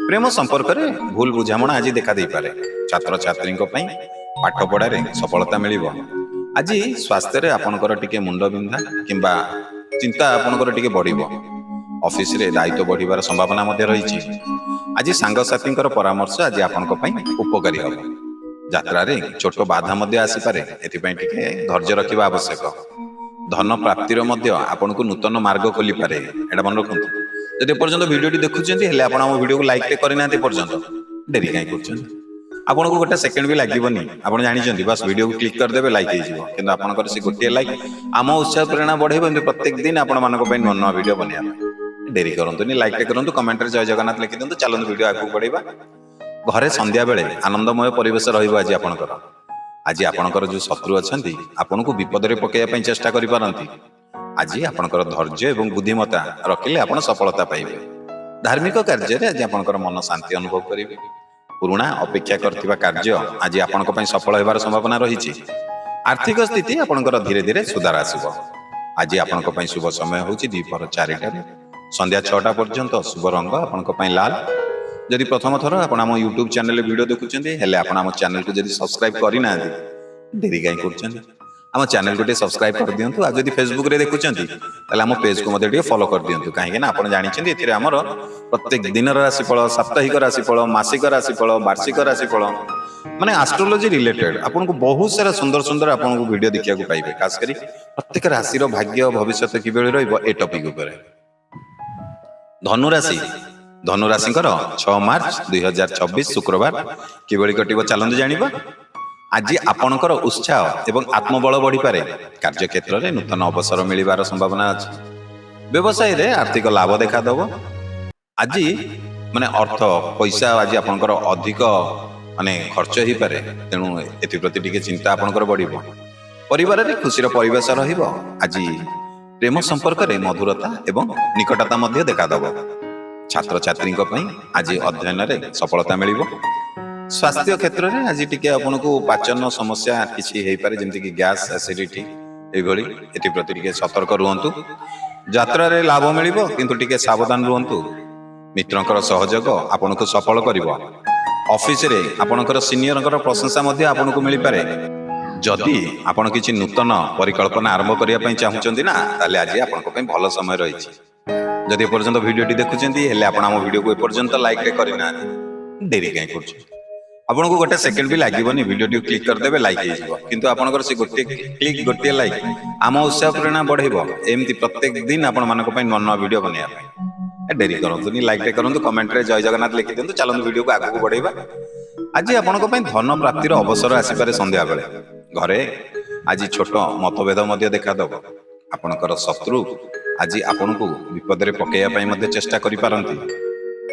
ପ୍ରେମ ସମ୍ପର୍କରେ ଭୁଲ ବୁଝାମଣା ଆଜି ଦେଖା ଦେଇପାରେ। ଛାତ୍ରଛାତ୍ରୀଙ୍କ ପାଇଁ ପାଠ ପଢ଼ାରେ ସଫଳତା ମିଳିବ। ଆଜି ସ୍ୱାସ୍ଥ୍ୟରେ ଆପଣଙ୍କର ଟିକେ ମୁଣ୍ଡ ବିନ୍ଧା କିମ୍ବା ଚିନ୍ତା ଆପଣଙ୍କର ଟିକେ ବଢ଼ିବ। ଅଫିସରେ ଦାୟିତ୍ୱ ବଢ଼ିବାର ସମ୍ଭାବନା ମଧ୍ୟ ରହିଛି। ଆଜି ସାଙ୍ଗସାଥୀଙ୍କର ପରାମର୍ଶ ଆଜି ଆପଣଙ୍କ ପାଇଁ ଉପକାରୀ ହେବ। ଯାତ୍ରାରେ ଛୋଟ ବାଧା ମଧ୍ୟ ଆସିପାରେ, ଏଥିପାଇଁ ଟିକେ ଧୈର୍ଯ୍ୟ ରଖିବା ଆବଶ୍ୟକ। ଧନ ପ୍ରାପ୍ତିର ମଧ୍ୟ ଆପଣଙ୍କୁ ନୂତନ ମାର୍ଗ ଖୋଲିପାରେ, ଏଇଟା ମନେ ରଖନ୍ତୁ। ଯଦି ଏପର୍ଯ୍ୟନ୍ତ ଭିଡ଼ିଓଟି ଦେଖୁଛନ୍ତି ହେଲେ ଆପଣ ଆମ ଭିଡ଼ିଓକୁ ଲାଇକ୍ କରିନାହାନ୍ତି ଏପର୍ଯ୍ୟନ୍ତ, ଡେରି କାହିଁ କରୁଛନ୍ତି? ଆପଣଙ୍କୁ ଗୋଟେ ସେକେଣ୍ଡ ବି ଲାଗିବନି, ଆପଣ ଜାଣିଛନ୍ତି। ବାସ୍ ଭିଡ଼ିଓକୁ କ୍ଲିକ୍ କରିଦେବେ, ଲାଇକ୍ ହେଇଯିବ। କିନ୍ତୁ ଆପଣଙ୍କର ସେ ଗୋଟିଏ ଲାଇକ୍ ଆମ ଉତ୍ସାହ ପ୍ରେରଣା ବଢ଼େଇବ, କିନ୍ତୁ ପ୍ରତ୍ୟେକ ଦିନ ଆପଣମାନଙ୍କ ପାଇଁ ନୂଆ ନୂଆ ଭିଡ଼ିଓ ବନେଇବା ପାଇଁ। ଡେରି କରନ୍ତୁନି, ଲାଇକ୍ଟେ କରନ୍ତୁ, କମେଣ୍ଟରେ ଜୟ ଜଗନ୍ନାଥ ଲେଖିଦିଅନ୍ତୁ। ଚାଲନ୍ତୁ ଭିଡ଼ିଓ ଆଗକୁ ବଢ଼େଇବା। ଘରେ ସନ୍ଧ୍ୟାବେଳେ ଆନନ୍ଦମୟ ପରିବେଶ ରହିବ ଆଜି ଆପଣଙ୍କର। ଆଜି ଆପଣଙ୍କର ଯେଉଁ ଶତ୍ରୁ ଅଛନ୍ତି ଆପଣଙ୍କୁ ବିପଦରେ ପକାଇବା ପାଇଁ ଚେଷ୍ଟା କରିପାରନ୍ତି। ଆଜି ଆପଣଙ୍କର ଧୈର୍ଯ୍ୟ ଏବଂ ବୁଦ୍ଧିମତ୍ତା ରଖିଲେ ଆପଣ ସଫଳତା ପାଇବେ। ଧାର୍ମିକ କାର୍ଯ୍ୟରେ ଆଜି ଆପଣଙ୍କର ମନ ଶାନ୍ତି ଅନୁଭବ କରିବେ। ପୁରୁଣା ଅପେକ୍ଷା କରିଥିବା କାର୍ଯ୍ୟ ଆଜି ଆପଣଙ୍କ ପାଇଁ ସଫଳ ହେବାର ସମ୍ଭାବନା ରହିଛି। ଆର୍ଥିକ ସ୍ଥିତି ଆପଣଙ୍କର ଧୀରେ ଧୀରେ ସୁଧାର ଆସିବ। ଆଜି ଆପଣଙ୍କ ପାଇଁ ଶୁଭ ସମୟ ହେଉଛି ଦ୍ୱିପହର 4ଟାରୁ ସନ୍ଧ୍ୟା 6ଟା ପର୍ଯ୍ୟନ୍ତ। ଶୁଭ ରଙ୍ଗ ଆପଣଙ୍କ ପାଇଁ ଲାଲ। ଯଦି ପ୍ରଥମ ଥର ଆପଣ ଆମ ୟୁଟ୍ୟୁବ୍ ଚ୍ୟାନେଲରେ ଭିଡ଼ିଓ ଦେଖୁଛନ୍ତି ହେଲେ ଆପଣ ଆମ ଚ୍ୟାନେଲକୁ ଯଦି ସବସ୍କ୍ରାଇବ୍ କରିନାହାନ୍ତି ଡେରି କାହିଁ କରୁଛନ୍ତି? ଆମ ଚ୍ୟାନେଲକୁ ଟିକେ ସବସ୍କ୍ରାଇବ୍ କରିଦିଅନ୍ତୁ। ଆଉ ଯଦି ଫେସବୁକ୍ରେ ଦେଖୁଛନ୍ତି ତାହେଲେ ଆମ ପେଜ୍କୁ ମଧ୍ୟ ଟିକେ ଫଲୋ କରିଦିଅନ୍ତୁ, କାହିଁକି ନା ଆପଣ ଜାଣିଛନ୍ତି ଏଥିରେ ଆମର ପ୍ରତ୍ୟେକ ଦିନର ରାଶିଫଳ, ସାପ୍ତାହିକ ରାଶିଫଳ, ମାସିକ ରାଶିଫଳ, ବାର୍ଷିକ ରାଶିଫଳ, ଆଷ୍ଟ୍ରୋଲୋଜି ରିଲେଟେଡ୍ ଆପଣଙ୍କୁ ବହୁତ ସାରା ସୁନ୍ଦର ସୁନ୍ଦର ଆପଣଙ୍କୁ ଭିଡ଼ିଓ ଦେଖିବାକୁ ପାଇବେ। ଖାସ୍ କରି ପ୍ରତ୍ୟେକ ରାଶିର ଭାଗ୍ୟ ଭବିଷ୍ୟତ କିଭଳି ରହିବ ଏ ଟପିକ୍ ଉପରେ। ଧନୁରାଶିଙ୍କର 6 ମାର୍ଚ୍ଚ 2024 ଶୁକ୍ରବାର କିଭଳି କଟିବ ଚାଲନ୍ତୁ ଜାଣିବା। ଆଜି ଆପଣଙ୍କର ଉତ୍ସାହ ଏବଂ ଆତ୍ମବଳ ବଢ଼ିପାରେ। କାର୍ଯ୍ୟକ୍ଷେତ୍ରରେ ନୂତନ ଅବସର ମିଳିବାର ସମ୍ଭାବନା ଅଛି। ବ୍ୟବସାୟରେ ଆର୍ଥିକ ଲାଭ ଦେଖାଦେବ। ଆଜି ଅର୍ଥ ପଇସା ଆଜି ଆପଣଙ୍କର ଅଧିକ ଖର୍ଚ୍ଚ ହେଇପାରେ, ତେଣୁ ଏଥିପ୍ରତି ଟିକେ ଚିନ୍ତା ଆପଣଙ୍କର ବଢ଼ିବ। ପରିବାରରେ ଖୁସିର ପରିବେଶ ରହିବ। ଆଜି ପ୍ରେମ ସମ୍ପର୍କରେ ମଧୁରତା ଏବଂ ନିକଟତା ମଧ୍ୟ ଦେଖାଦେବ। ଛାତ୍ରଛାତ୍ରୀଙ୍କ ପାଇଁ ଆଜି ଅଧ୍ୟୟନରେ ସଫଳତା ମିଳିବ। ସ୍ୱାସ୍ଥ୍ୟ କ୍ଷେତ୍ରରେ ଆଜି ଟିକେ ଆପଣଙ୍କୁ ପାଚନ ସମସ୍ୟା କିଛି ହେଇପାରେ, ଯେମିତିକି ଗ୍ୟାସ୍, ଏସିଡିଟି ଏଇଭଳି, ଏଥିପ୍ରତି ଟିକେ ସତର୍କ ରୁହନ୍ତୁ। ଯାତ୍ରାରେ ଲାଭ ମିଳିବ, କିନ୍ତୁ ଟିକେ ସାବଧାନ ରୁହନ୍ତୁ। ମିତ୍ରଙ୍କର ସହଯୋଗ ଆପଣଙ୍କୁ ସଫଳ କରିବ। ଅଫିସରେ ଆପଣଙ୍କର ସିନିୟରଙ୍କର ପ୍ରଶଂସା ମଧ୍ୟ ଆପଣଙ୍କୁ ମିଳିପାରେ। ଯଦି ଆପଣ କିଛି ନୂତନ ପରିକଳ୍ପନା ଆରମ୍ଭ କରିବା ପାଇଁ ଚାହୁଁଛନ୍ତି ନା, ତାହେଲେ ଆଜି ଆପଣଙ୍କ ପାଇଁ ଭଲ ସମୟ ରହିଛି। ଯଦି ଏପର୍ଯ୍ୟନ୍ତ ଭିଡ଼ିଓଟି ଦେଖୁଛନ୍ତି ହେଲେ ଆପଣ ଆମ ଭିଡ଼ିଓକୁ ଏପର୍ଯ୍ୟନ୍ତ ଲାଇକ୍ଟେ କରିନାହାନ୍ତି, ଡେରି କାହିଁ କରୁଛନ୍ତି? ଆପଣଙ୍କୁ ଗୋଟେ ସେକେଣ୍ଡ ବି ଲାଗିବନି, ଭିଡ଼ିଓଟିକୁ କ୍ଲିକ୍ କରିଦେବେ, ଲାଇକ୍ ହେଇଯିବ। କିନ୍ତୁ ଆପଣଙ୍କର ସେ ଗୋଟିଏ କ୍ଲିକ୍, ଗୋଟିଏ ଲାଇକ୍ ଆମ ଉତ୍ସାହ ପ୍ରେରଣା ବଢ଼େଇବ। ଏମିତି ପ୍ରତ୍ୟେକ ଦିନ ଆପଣମାନଙ୍କ ପାଇଁ ନୂଆ ନୂଆ ଭିଡ଼ିଓ ବନେଇବା ପାଇଁ। ଡେରି କରନ୍ତୁନି, ଲାଇକ୍ଟେ କରନ୍ତୁ, କମେଣ୍ଟରେ ଜୟ ଜଗନ୍ନାଥ ଲେଖିଦିଅନ୍ତୁ। ଚାଲନ୍ତୁ ଭିଡ଼ିଓକୁ ଆଗକୁ ବଢ଼େଇବା। ଆଜି ଆପଣଙ୍କ ପାଇଁ ଧନ ପ୍ରାପ୍ତିର ଅବସର ଆସିପାରେ ସନ୍ଧ୍ୟାବେଳେ। ଘରେ ଆଜି ଛୋଟ ମତଭେଦ ମଧ୍ୟ ଦେଖାଦେବ। ଆପଣଙ୍କର ଶତ୍ରୁ ଆଜି ଆପଣଙ୍କୁ ବିପଦରେ ପକାଇବା ପାଇଁ ମଧ୍ୟ ଚେଷ୍ଟା କରିପାରନ୍ତି।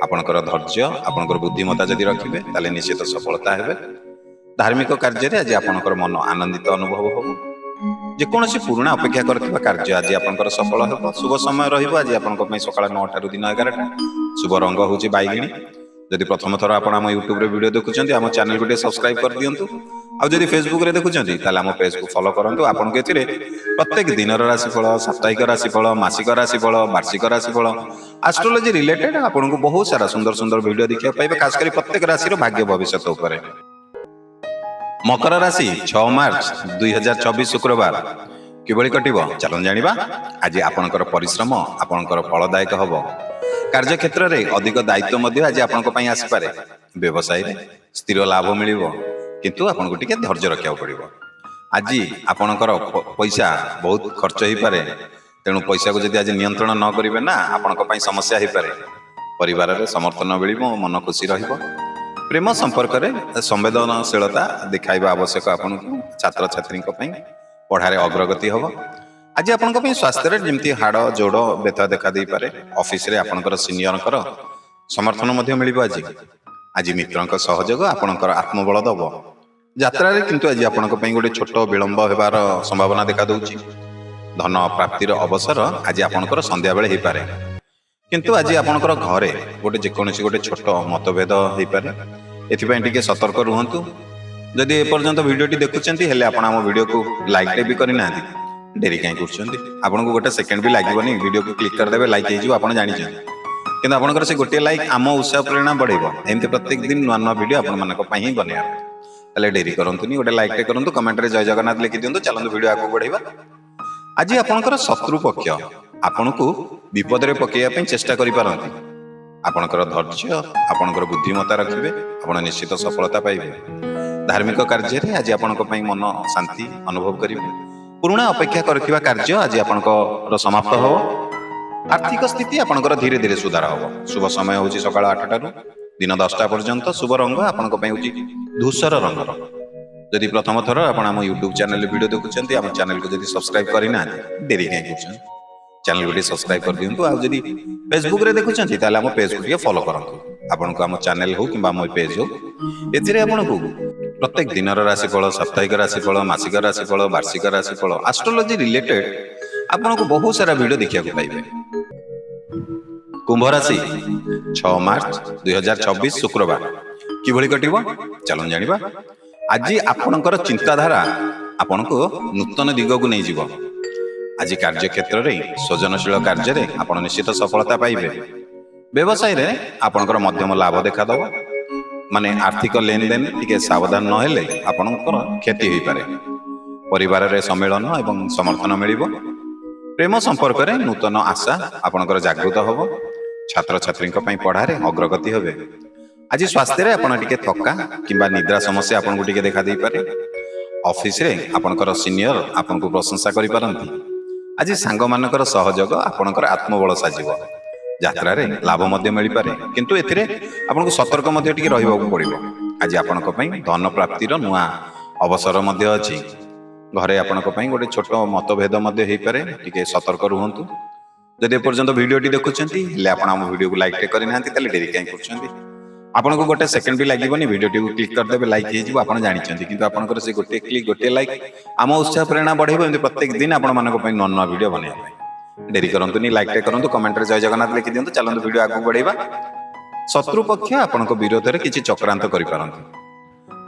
ଆପଣଙ୍କର ଧୈର୍ଯ୍ୟ, ଆପଣଙ୍କର ବୁଦ୍ଧିମତ୍ତା ଯଦି ରଖିବେ ତାହେଲେ ନିଶ୍ଚିତ ସଫଳତା ହେବେ। ଧାର୍ମିକ କାର୍ଯ୍ୟରେ ଆଜି ଆପଣଙ୍କର ମନ ଆନନ୍ଦିତ ଅନୁଭବ ହେବ। ଯେକୌଣସି ପୁରୁଣା ଅପେକ୍ଷା କରିଥିବା କାର୍ଯ୍ୟ ଆଜି ଆପଣଙ୍କର ସଫଳ ହେବ। ଶୁଭ ସମୟ ରହିବ ଆଜି ଆପଣଙ୍କ ପାଇଁ ସକାଳ 9ଟାରୁ ଦିନ 11ଟା। ଶୁଭ ରଙ୍ଗ ହେଉଛି ବାଇଗିଣୀ। ଯଦି ପ୍ରଥମ ଥର ଆପଣ ଆମ ୟୁଟ୍ୟୁବରେ ଭିଡ଼ିଓ ଦେଖୁଛନ୍ତି ଆମ ଚ୍ୟାନେଲକୁ ଟିକେ ସବସ୍କ୍ରାଇବ୍ କରିଦିଅନ୍ତୁ। ଆଉ ଯଦି ଫେସବୁକ୍ରେ ଦେଖୁଛନ୍ତି ତାହେଲେ ଆମ ପେଜ୍କୁ ଫଲୋ କରନ୍ତୁ। ଆପଣଙ୍କୁ ଏଥିରେ ପ୍ରତ୍ୟେକ ଦିନର ରାଶିଫଳ, ସାପ୍ତାହିକ ରାଶିଫଳ, ମାସିକ ରାଶିଫଳ, ବାର୍ଷିକ ରାଶିଫଳ, ଆଷ୍ଟ୍ରୋଲୋଜି ରିଲେଟେଡ୍ ଆପଣଙ୍କୁ ବହୁତ ସାରା ସୁନ୍ଦର ସୁନ୍ଦର ଭିଡ଼ିଓ ଦେଖିବାକୁ ପାଇବେ, ଖାସ୍ କରି ପ୍ରତ୍ୟେକ ରାଶିର ଭାଗ୍ୟ ଭବିଷ୍ୟତ ଉପରେ। ମକର ରାଶି 6 ମାର୍ଚ୍ଚ 2024 ଶୁକ୍ରବାର କିଭଳି କଟିବ ଚାଲନ୍ତୁ ଜାଣିବା। ଆଜି ଆପଣଙ୍କର ପରିଶ୍ରମ ଆପଣଙ୍କର ଫଳଦାୟକ ହେବ। କାର୍ଯ୍ୟକ୍ଷେତ୍ରରେ ଅଧିକ ଦାୟିତ୍ୱ ମଧ୍ୟ ଆଜି ଆପଣଙ୍କ ପାଇଁ ଆସିପାରେ। ବ୍ୟବସାୟରେ ସ୍ଥିର ଲାଭ ମିଳିବ, କିନ୍ତୁ ଆପଣଙ୍କୁ ଟିକେ ଧୈର୍ଯ୍ୟ ରଖିବାକୁ ପଡ଼ିବ। ଆଜି ଆପଣଙ୍କର ପଇସା ବହୁତ ଖର୍ଚ୍ଚ ହେଇପାରେ, ତେଣୁ ପଇସାକୁ ଯଦି ଆଜି ନିୟନ୍ତ୍ରଣ ନ କରିବେ ନା ଆପଣଙ୍କ ପାଇଁ ସମସ୍ୟା ହେଇପାରେ। ପରିବାରରେ ସମର୍ଥନ ମିଳିବ, ମନ ଖୁସି ରହିବ। ପ୍ରେମ ସମ୍ପର୍କରେ ସମ୍ବେଦନଶୀଳତା ଦେଖାଇବା ଆବଶ୍ୟକ ଆପଣଙ୍କୁ ଛାତ୍ରଛାତ୍ରୀଙ୍କ ପାଇଁ ପଢ଼ାରେ ଅଗ୍ରଗତି ହେବ। ଆଜି ଆପଣଙ୍କ ପାଇଁ ସ୍ୱାସ୍ଥ୍ୟରେ ଯେମିତି ହାଡ଼ ଯୋଡ଼ ବ୍ୟଥା ଦେଖା ଦେଇପାରେ, ଅଫିସରେ ଆପଣଙ୍କର ସିନିୟରଙ୍କର ସମର୍ଥନ ମଧ୍ୟ ମିଳିବ। ଆଜି ମିତ୍ରଙ୍କ ସହଯୋଗ ଆପଣଙ୍କର ଆତ୍ମବଳ ଦେବ। ଯାତ୍ରାରେ କିନ୍ତୁ ଆଜି ଆପଣଙ୍କ ପାଇଁ ଗୋଟେ ଛୋଟ ବିଳମ୍ବ ହେବାର ସମ୍ଭାବନା ଦେଖା ଦେଉଛି। ଧନ ପ୍ରାପ୍ତିର ଅବସର ଆଜି ଆପଣଙ୍କର ସନ୍ଧ୍ୟାବେଳେ ହେଇପାରେ, କିନ୍ତୁ ଆଜି ଆପଣଙ୍କର ଘରେ ଯେକୌଣସି ଗୋଟେ ଛୋଟ ମତଭେଦ ହେଇପାରେ। ଏଥିପାଇଁ ଟିକେ ସତର୍କ ରୁହନ୍ତୁ। ଯଦି ଏପର୍ଯ୍ୟନ୍ତ ଭିଡ଼ିଓଟି ଦେଖୁଛନ୍ତି ହେଲେ ଆପଣ ଆମ ଭିଡ଼ିଓକୁ ଲାଇକ୍ଟେ ବି କରିନାହାନ୍ତି, ଡେରି କାହିଁ କରୁଛନ୍ତି? ଆପଣଙ୍କୁ ଗୋଟେ ସେକେଣ୍ଡ ବି ଲାଗିବନି, ଭିଡ଼ିଓକୁ କ୍ଲିକ୍ କରିଦେବେ, ଲାଇକ୍ ହେଇଯିବ, ଆପଣ ଜାଣିଛନ୍ତି। କିନ୍ତୁ ଆପଣଙ୍କର ସେ ଗୋଟିଏ ଲାଇକ୍ ଆମ ଉତ୍ସାହ ପ୍ରେରଣା ବଢ଼େଇବ। ଏମିତି ପ୍ରତ୍ୟେକ ଦିନ ନୂଆ ନୂଆ ଭିଡ଼ିଓ ଆପଣମାନଙ୍କ ପାଇଁ ହିଁ ବନେଇବା। ତାହେଲେ ଡେରି କରନ୍ତୁନି, ଗୋଟେ ଲାଇକ୍ଟେ କରନ୍ତୁ, କମେଣ୍ଟରେ ଜୟ ଜଗନ୍ନାଥ ଲେଖି ଦିଅନ୍ତୁ। ଚାଲନ୍ତୁ ଭିଡ଼ିଓ ଆଗକୁ ବଢ଼େଇବା। ଆଜି ଆପଣଙ୍କର ଶତ୍ରୁ ପକ୍ଷ ଆପଣଙ୍କୁ ବିପଦରେ ପକାଇବା ପାଇଁ ଚେଷ୍ଟା କରିପାରନ୍ତି। ଆପଣଙ୍କର ଧୈର୍ଯ୍ୟ, ଆପଣଙ୍କର ବୁଦ୍ଧିମତ୍ତା ରଖିବେ, ଆପଣ ନିଶ୍ଚିତ ସଫଳତା ପାଇବେ। ଧାର୍ମିକ କାର୍ଯ୍ୟରେ ଆଜି ଆପଣଙ୍କ ପାଇଁ ମନ ଶାନ୍ତି ଅନୁଭବ କରିବେ। ପୁରୁଣା ଅପେକ୍ଷା କରିଥିବା କାର୍ଯ୍ୟ ଆଜି ଆପଣଙ୍କର ସମାପ୍ତ ହେବ। ଆର୍ଥିକ ସ୍ଥିତି ଆପଣଙ୍କର ଧୀରେ ଧୀରେ ସୁଧାର ହେବ। ଶୁଭ ସମୟ ହେଉଛି ସକାଳ 8ଟାରୁ ଦିନ 10ଟା ପର୍ଯ୍ୟନ୍ତ। ଶୁଭ ରଙ୍ଗ ଆପଣଙ୍କ ପାଇଁ ହେଉଛି ଧୂସର ରଙ୍ଗର। ଯଦି ପ୍ରଥମ ଥର ଆପଣ ଆମ ୟୁଟ୍ୟୁବ୍ ଚ୍ୟାନେଲରେ ଭିଡ଼ିଓ ଦେଖୁଛନ୍ତି, ଆମ ଚ୍ୟାନେଲକୁ ଯଦି ସବସ୍କ୍ରାଇବ୍ କରିନାହାନ୍ତି, ଡେରି କାହିଁ କରୁଛନ୍ତି? ଚ୍ୟାନେଲକୁ ଟିକେ ସବସ୍କ୍ରାଇବ୍ କରିଦିଅନ୍ତୁ। ଆଉ ଯଦି ଫେସବୁକ୍ରେ ଦେଖୁଛନ୍ତି ତାହେଲେ ଆମ ପେଜ୍କୁ ଟିକେ ଫଲୋ କରନ୍ତୁ। ଆପଣଙ୍କୁ ଆମ ଚ୍ୟାନେଲ ହଉ କିମ୍ବା ଆମ ପେଜ୍ ହଉ, ଏଥିରେ ଆପଣଙ୍କୁ ପ୍ରତ୍ୟେକ ଦିନର ରାଶିଫଳ, ସାପ୍ତାହିକ ରାଶିଫଳ, ମାସିକ ରାଶିଫଳ, ବାର୍ଷିକ ରାଶିଫଳ, ଆଷ୍ଟ୍ରୋଲୋଜି ରିଲେଟେଡ୍ ଆପଣଙ୍କୁ ବହୁତ ସାରା ଭିଡ଼ିଓ ଦେଖିବାକୁ ପାଇବେ। କୁମ୍ଭ ରାଶି 6 ମାର୍ଚ୍ଚ 2026 ଶୁକ୍ରବାର କିଭଳି କଟିବ ଚାଲନ୍ତୁ ଜାଣିବା। ଆଜି ଆପଣଙ୍କର ଚିନ୍ତାଧାରା ଆପଣଙ୍କୁ ନୂତନ ଦିଗକୁ ନେଇଯିବ। ଆଜି କାର୍ଯ୍ୟକ୍ଷେତ୍ରରେ ସୃଜନଶୀଳ କାର୍ଯ୍ୟରେ ଆପଣ ନିଶ୍ଚିତ ସଫଳତା ପାଇବେ। ବ୍ୟବସାୟରେ ଆପଣଙ୍କର ମଧ୍ୟମ ଲାଭ ଦେଖାଦେବ। ଆର୍ଥିକ ଲେନଦେନ ଟିକେ ସାବଧାନ ନହେଲେ ଆପଣଙ୍କର କ୍ଷତି ହୋଇପାରେ। ପରିବାରରେ ସମ୍ମିଳନ ଏବଂ ସମର୍ଥନ ମିଳିବ। ପ୍ରେମ ସମ୍ପର୍କରେ ନୂତନ ଆଶା ଆପଣଙ୍କର ଜାଗୃତ ହେବ। ଛାତ୍ରଛାତ୍ରୀଙ୍କ ପାଇଁ ପଢ଼ାରେ ଅଗ୍ରଗତି ହେବେ। ଆଜି ସ୍ୱାସ୍ଥ୍ୟରେ ଆପଣ ଟିକେ ଥକା କିମ୍ବା ନିଦ୍ରା ସମସ୍ୟା ଆପଣଙ୍କୁ ଟିକେ ଦେଖା ଦେଇପାରେ। ଅଫିସରେ ଆପଣଙ୍କର ସିନିୟର ଆପଣଙ୍କୁ ପ୍ରଶଂସା କରିପାରନ୍ତି। ଆଜି ସାଙ୍ଗମାନଙ୍କର ସହଯୋଗ ଆପଣଙ୍କର ଆତ୍ମବଳ ସାଜିବ। ଯାତ୍ରାରେ ଲାଭ ମଧ୍ୟ ମିଳିପାରେ, କିନ୍ତୁ ଏଥିରେ ଆପଣଙ୍କୁ ସତର୍କ ମଧ୍ୟ ଟିକେ ରହିବାକୁ ପଡ଼ିବ। ଆଜି ଆପଣଙ୍କ ପାଇଁ ଧନ ପ୍ରାପ୍ତିର ନୂଆ ଅବସର ମଧ୍ୟ ଅଛି। ଘରେ ଆପଣଙ୍କ ପାଇଁ ଗୋଟେ ଛୋଟ ମତଭେଦ ମଧ୍ୟ ହେଇପାରେ, ଟିକେ ସତର୍କ ରୁହନ୍ତୁ। ଯଦି ଏପର୍ଯ୍ୟନ୍ତ ଭିଡ଼ିଓଟି ଦେଖୁଛନ୍ତି ହେଲେ ଆପଣ ଆମ ଭିଡ଼ିଓକୁ ଲାଇକ୍ଟେ କରିନାହାନ୍ତି, ତାହେଲେ ଡେରି କାହିଁ କରୁଛନ୍ତି? ଆପଣଙ୍କୁ ଗୋଟେ ସେକେଣ୍ଡ ବି ଲାଗିବନି, ଭିଡ଼ିଓଟିକୁ କ୍ଲିକ୍ କରିଦେବେ, ଲାଇକ୍ ହେଇଯିବ, ଆପଣ ଜାଣିଛନ୍ତି। କିନ୍ତୁ ଆପଣଙ୍କର ସେ ଗୋଟିଏ କ୍ଲିକ୍, ଗୋଟିଏ ଲାଇକ୍ ଆମ ଉତ୍ସାହ ପ୍ରେରଣା ବଢ଼େଇବ। ଏମିତି ପ୍ରତ୍ୟେକ ଦିନ ଆପଣମାନଙ୍କ ପାଇଁ ନୂଆ ନୂଆ ଭିଡ଼ିଓ ବନେଇବା ପାଇଁ। ଡେରି କରନ୍ତୁନି, ଲାଇକ୍ଟେ କରନ୍ତୁ, କମେଣ୍ଟରେ ଜୟ ଜଗନ୍ନାଥ ଲେଖି ଦିଅନ୍ତୁ। ଚାଲନ୍ତୁ ଭିଡ଼ିଓ ଆଗକୁ ବଢ଼େଇବା। ଶତ୍ରୁ ପକ୍ଷ ଆପଣଙ୍କ ବିରୋଧରେ କିଛି ଚକ୍ରାନ୍ତ କରିପାରନ୍ତି।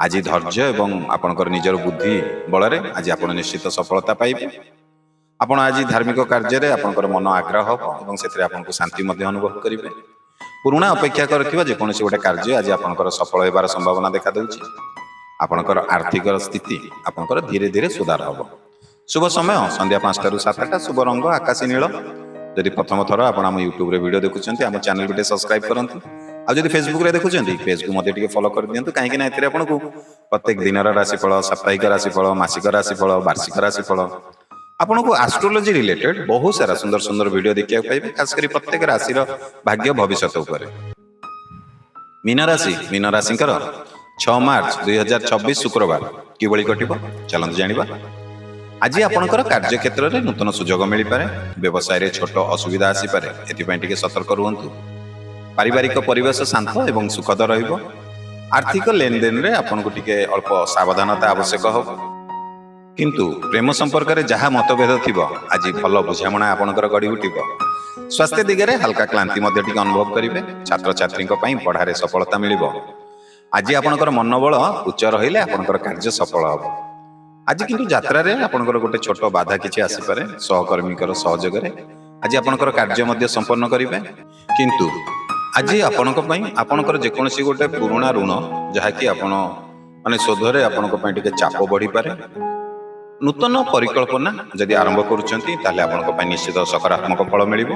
ଆଜି ଧୈର୍ଯ୍ୟ ଏବଂ ଆପଣଙ୍କର ନିଜର ବୁଦ୍ଧି ବଳରେ ଆଜି ଆପଣ ନିଶ୍ଚିତ ସଫଳତା ପାଇବେ। ଆପଣ ଆଜି ଧାର୍ମିକ କାର୍ଯ୍ୟରେ ଆପଣଙ୍କର ମନ ଆଗ୍ରହ ହେବ ଏବଂ ସେଥିରେ ଆପଣଙ୍କୁ ଶାନ୍ତି ମଧ୍ୟ ଅନୁଭବ କରିବେ। ପୁରୁଣା ଅପେକ୍ଷା କରିଥିବା ଯେକୌଣସି ଗୋଟେ କାର୍ଯ୍ୟ ଆଜି ଆପଣଙ୍କର ସଫଳ ହେବାର ସମ୍ଭାବନା ଦେଖାଦେଉଛି। ଆପଣଙ୍କର ଆର୍ଥିକ ସ୍ଥିତି ଆପଣଙ୍କର ଧୀରେ ଧୀରେ ସୁଧାର ହେବ। ଶୁଭ ସମୟ ସନ୍ଧ୍ୟା 5ଟାରୁ 7ଟା। ଶୁଭ ରଙ୍ଗ ଆକାଶୀ ନୀଳ। ଯଦି ପ୍ରଥମ ଥର ଆପଣ ଆମ ୟୁଟ୍ୟୁବରେ ଭିଡ଼ିଓ ଦେଖୁଛନ୍ତି, ଆମ ଚ୍ୟାନେଲକୁ ଟିକେ ସବସ୍କ୍ରାଇବ୍ କରନ୍ତୁ। ଆଉ ଯଦି ଫେସବୁକ୍ରେ ଦେଖୁଛନ୍ତି, ପେଜ୍କୁ ମଧ୍ୟ ଟିକେ ଫଲୋ କରିଦିଅନ୍ତୁ, କାହିଁକିନା ଏଥିରେ ଆପଣଙ୍କୁ ପ୍ରତ୍ୟେକ ଦିନର ରାଶିଫଳ, ସାପ୍ତାହିକ ରାଶିଫଳ, ମାସିକ ରାଶିଫଳ, ବାର୍ଷିକ ରାଶିଫଳ, ଆପଣଙ୍କୁ ଆଷ୍ଟ୍ରୋଲୋଜି ରିଲେଟେଡ୍ ବହୁତ ସାରା ସୁନ୍ଦର ସୁନ୍ଦର ଭିଡ଼ିଓ ଦେଖିବାକୁ ପାଇବେ, ଖାସ କରି ପ୍ରତ୍ୟେକ ରାଶିର ଭାଗ୍ୟ ଭବିଷ୍ୟତ ଉପରେ। ମୀନ ରାଶିଙ୍କର 6 ମାର୍ଚ୍ଚ 2026 ଶୁକ୍ରବାର କିଭଳି କଟିବ ଚାଲନ୍ତୁ ଜାଣିବା। ଆଜି ଆପଣଙ୍କର କାର୍ଯ୍ୟକ୍ଷେତ୍ରରେ ନୂତନ ସୁଯୋଗ ମିଳିପାରେ। ବ୍ୟବସାୟରେ ଛୋଟ ଅସୁବିଧା ଆସିପାରେ, ଏଥିପାଇଁ ଟିକେ ସତର୍କ ରୁହନ୍ତୁ। ପାରିବାରିକ ପରିବେଶ ଶାନ୍ତ ଏବଂ ସୁଖଦ ରହିବ। ଆର୍ଥିକ ଲେନଦେନରେ ଆପଣଙ୍କୁ ଟିକେ ଅଳ୍ପ ସାବଧାନତା ଆବଶ୍ୟକ ହେବ। କିନ୍ତୁ ପ୍ରେମ ସମ୍ପର୍କରେ ଯାହା ମତଭେଦ ଥିବ, ଆଜି ଭଲ ବୁଝାମଣା ଆପଣଙ୍କର ଗଢ଼ି ଉଠିବ। ସ୍ୱାସ୍ଥ୍ୟ ଦିଗରେ ହାଲକା କ୍ଳାନ୍ତି ମଧ୍ୟ ଟିକେ ଅନୁଭବ କରିବେ। ଛାତ୍ରଛାତ୍ରୀଙ୍କ ପାଇଁ ପଢ଼ାରେ ସଫଳତା ମିଳିବ। ଆଜି ଆପଣଙ୍କର ମନୋବଳ ଉଚ୍ଚ ରହିଲେ ଆପଣଙ୍କର କାର୍ଯ୍ୟ ସଫଳ ହେବ। ଆଜି କିନ୍ତୁ ଯାତ୍ରାରେ ଆପଣଙ୍କର ଗୋଟେ ଛୋଟ ବାଧା କିଛି ଆସିପାରେ। ସହକର୍ମୀଙ୍କର ସହଯୋଗରେ ଆଜି ଆପଣଙ୍କର କାର୍ଯ୍ୟ ମଧ୍ୟ ସମ୍ପନ୍ନ କରିବେ। କିନ୍ତୁ ଆଜି ଆପଣଙ୍କ ପାଇଁ ଆପଣଙ୍କର ଯେକୌଣସି ଗୋଟେ ପୁରୁଣା ଋଣ ଯାହାକି ଆପଣ ଶୋଧରେ ଆପଣଙ୍କ ପାଇଁ ଟିକେ ଚାପ ବଢ଼ିପାରେ। ନୂତନ ପରିକଳ୍ପନା ଯଦି ଆରମ୍ଭ କରୁଛନ୍ତି ତାହେଲେ ଆପଣଙ୍କ ପାଇଁ ନିଶ୍ଚିତ ସକାରାତ୍ମକ ଫଳ ମିଳିବ।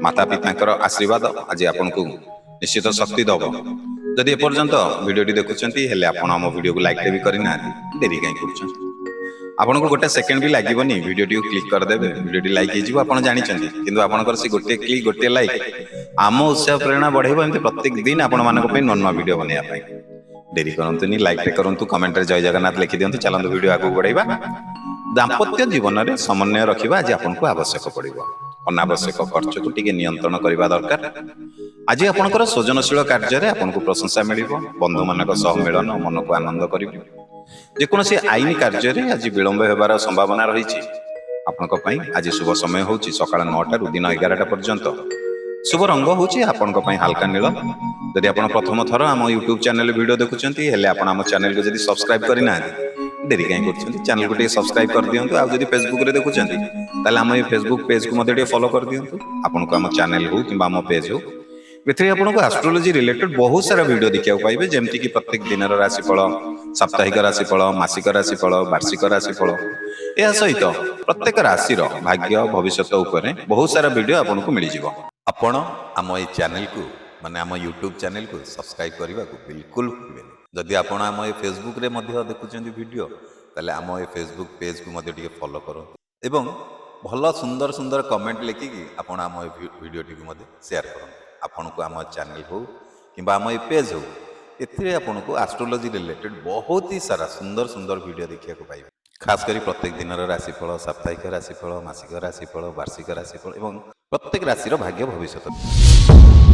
ମାତା ପିତାଙ୍କର ଆଶୀର୍ବାଦ ଆଜି ଆପଣଙ୍କୁ ନିଶ୍ଚିତ ଶକ୍ତି ଦେବ। ଯଦି ଏପର୍ଯ୍ୟନ୍ତ ଭିଡ଼ିଓଟି ଦେଖୁଛନ୍ତି ହେଲେ ଆପଣ ଆମ ଭିଡ଼ିଓକୁ ଲାଇକ୍ଟେ ବି କରିନାହାନ୍ତି, ଡେରି କାହିଁ କରୁଛନ୍ତି? ଆପଣଙ୍କୁ ଗୋଟେ ସେକେଣ୍ଡ ବି ଲାଗିବନି, ଭିଡ଼ିଓଟିକୁ କ୍ଲିକ୍ କରିଦେବେ, ଭିଡ଼ିଓଟି ଲାଇକ୍ ହେଇଯିବ, ଆପଣ ଜାଣିଛନ୍ତି। କିନ୍ତୁ ଆପଣଙ୍କର ସେ ଗୋଟିଏ କ୍ଲିକ୍, ଗୋଟିଏ ଲାଇକ୍ आम उत्साह प्रेरणा बढ़ेबो एमती प्रत्येक दिन आपण मानक पे नन्ना वीडियो बनेया पाई देरी करंतुनी लाइक टे करंतु कमेंट रे जय जगन्नाथ लिखि दियंतु चलंतु वीडियो आगु बढ़ाइबा दाम्पत्य जीवन रे समन्वय रखिबा आज आपन को आवश्यक पड़िबो अनावश्यक खर्च को टिके नियंत्रण करबा दरकार आज आपनकर सृजनशील कार्य रे आपन को प्रशंसा मिलिबो बंधु मानक सह मिलन मन को आनंद करिबो जे कोनोसी आईन कार्य रे आज विलंब हेबार संभावना रहिछि आपनक पई आज शुभ समय होछि सकाळ 9 टा रु दिन 11 टा पर्यंत शुभ रंग होछि आपनक पई हल्का नील यदि आपण प्रथम थर आम यूट्यूब चैनल वीडियो देखुचंती हेले आपण आम चैनल को यदि सब्सक्राइब करिना देरी काई करछंती चैनल को टे सब्सक्राइब कर दियंतु आ यदि फेसबुक रे देखुचंती ताले आम फेसबुक पेज को मते टे फॉलो कर दियंतु आपण को आम चैनल हो किबा आम पेज हो एथि आपण को एस्ट्रोलॉजी रिलेटेड बहुत सारा वीडियो देखिया पाइबे जेमति कि प्रत्येक दिनर राशिफल साप्ताहिक राशिफल मासिक राशिफल वार्षिक राशिफल या सहित प्रत्येक राशिर भाग्य भविष्यत उपरे बहुत सारा वीडियो आपण को मिल जिवो आपण आम ए चैनल को माने आम यूट्यूब चैनल को सब्सक्राइब करने को बिल्कुल भूलें जदि आपण आम ए फेसबुक रे मध्य देखुचंती वीडियो ताले आम ए फेसबुक पेज को मध्य टिके फॉलो करो एवं भल सुंदर सुंदर कमेंट लिखिकी आपण आम ए वीडियो टी मध्य शेयर करो आपण को आम चैनल हो कि आम ए पेज हो एथिरे आपण को एस्ट्रोलॉजी रिलेटेड बहुत ही सारा सुंदर सुंदर वीडियो देखिया को पाइबे खास करी प्रत्येक दिनर राशिफल साप्ताहिक राशिफल मासिक राशिफल वार्षिक राशिफल एवं प्रत्येक राशिर भाग्य भविष्यत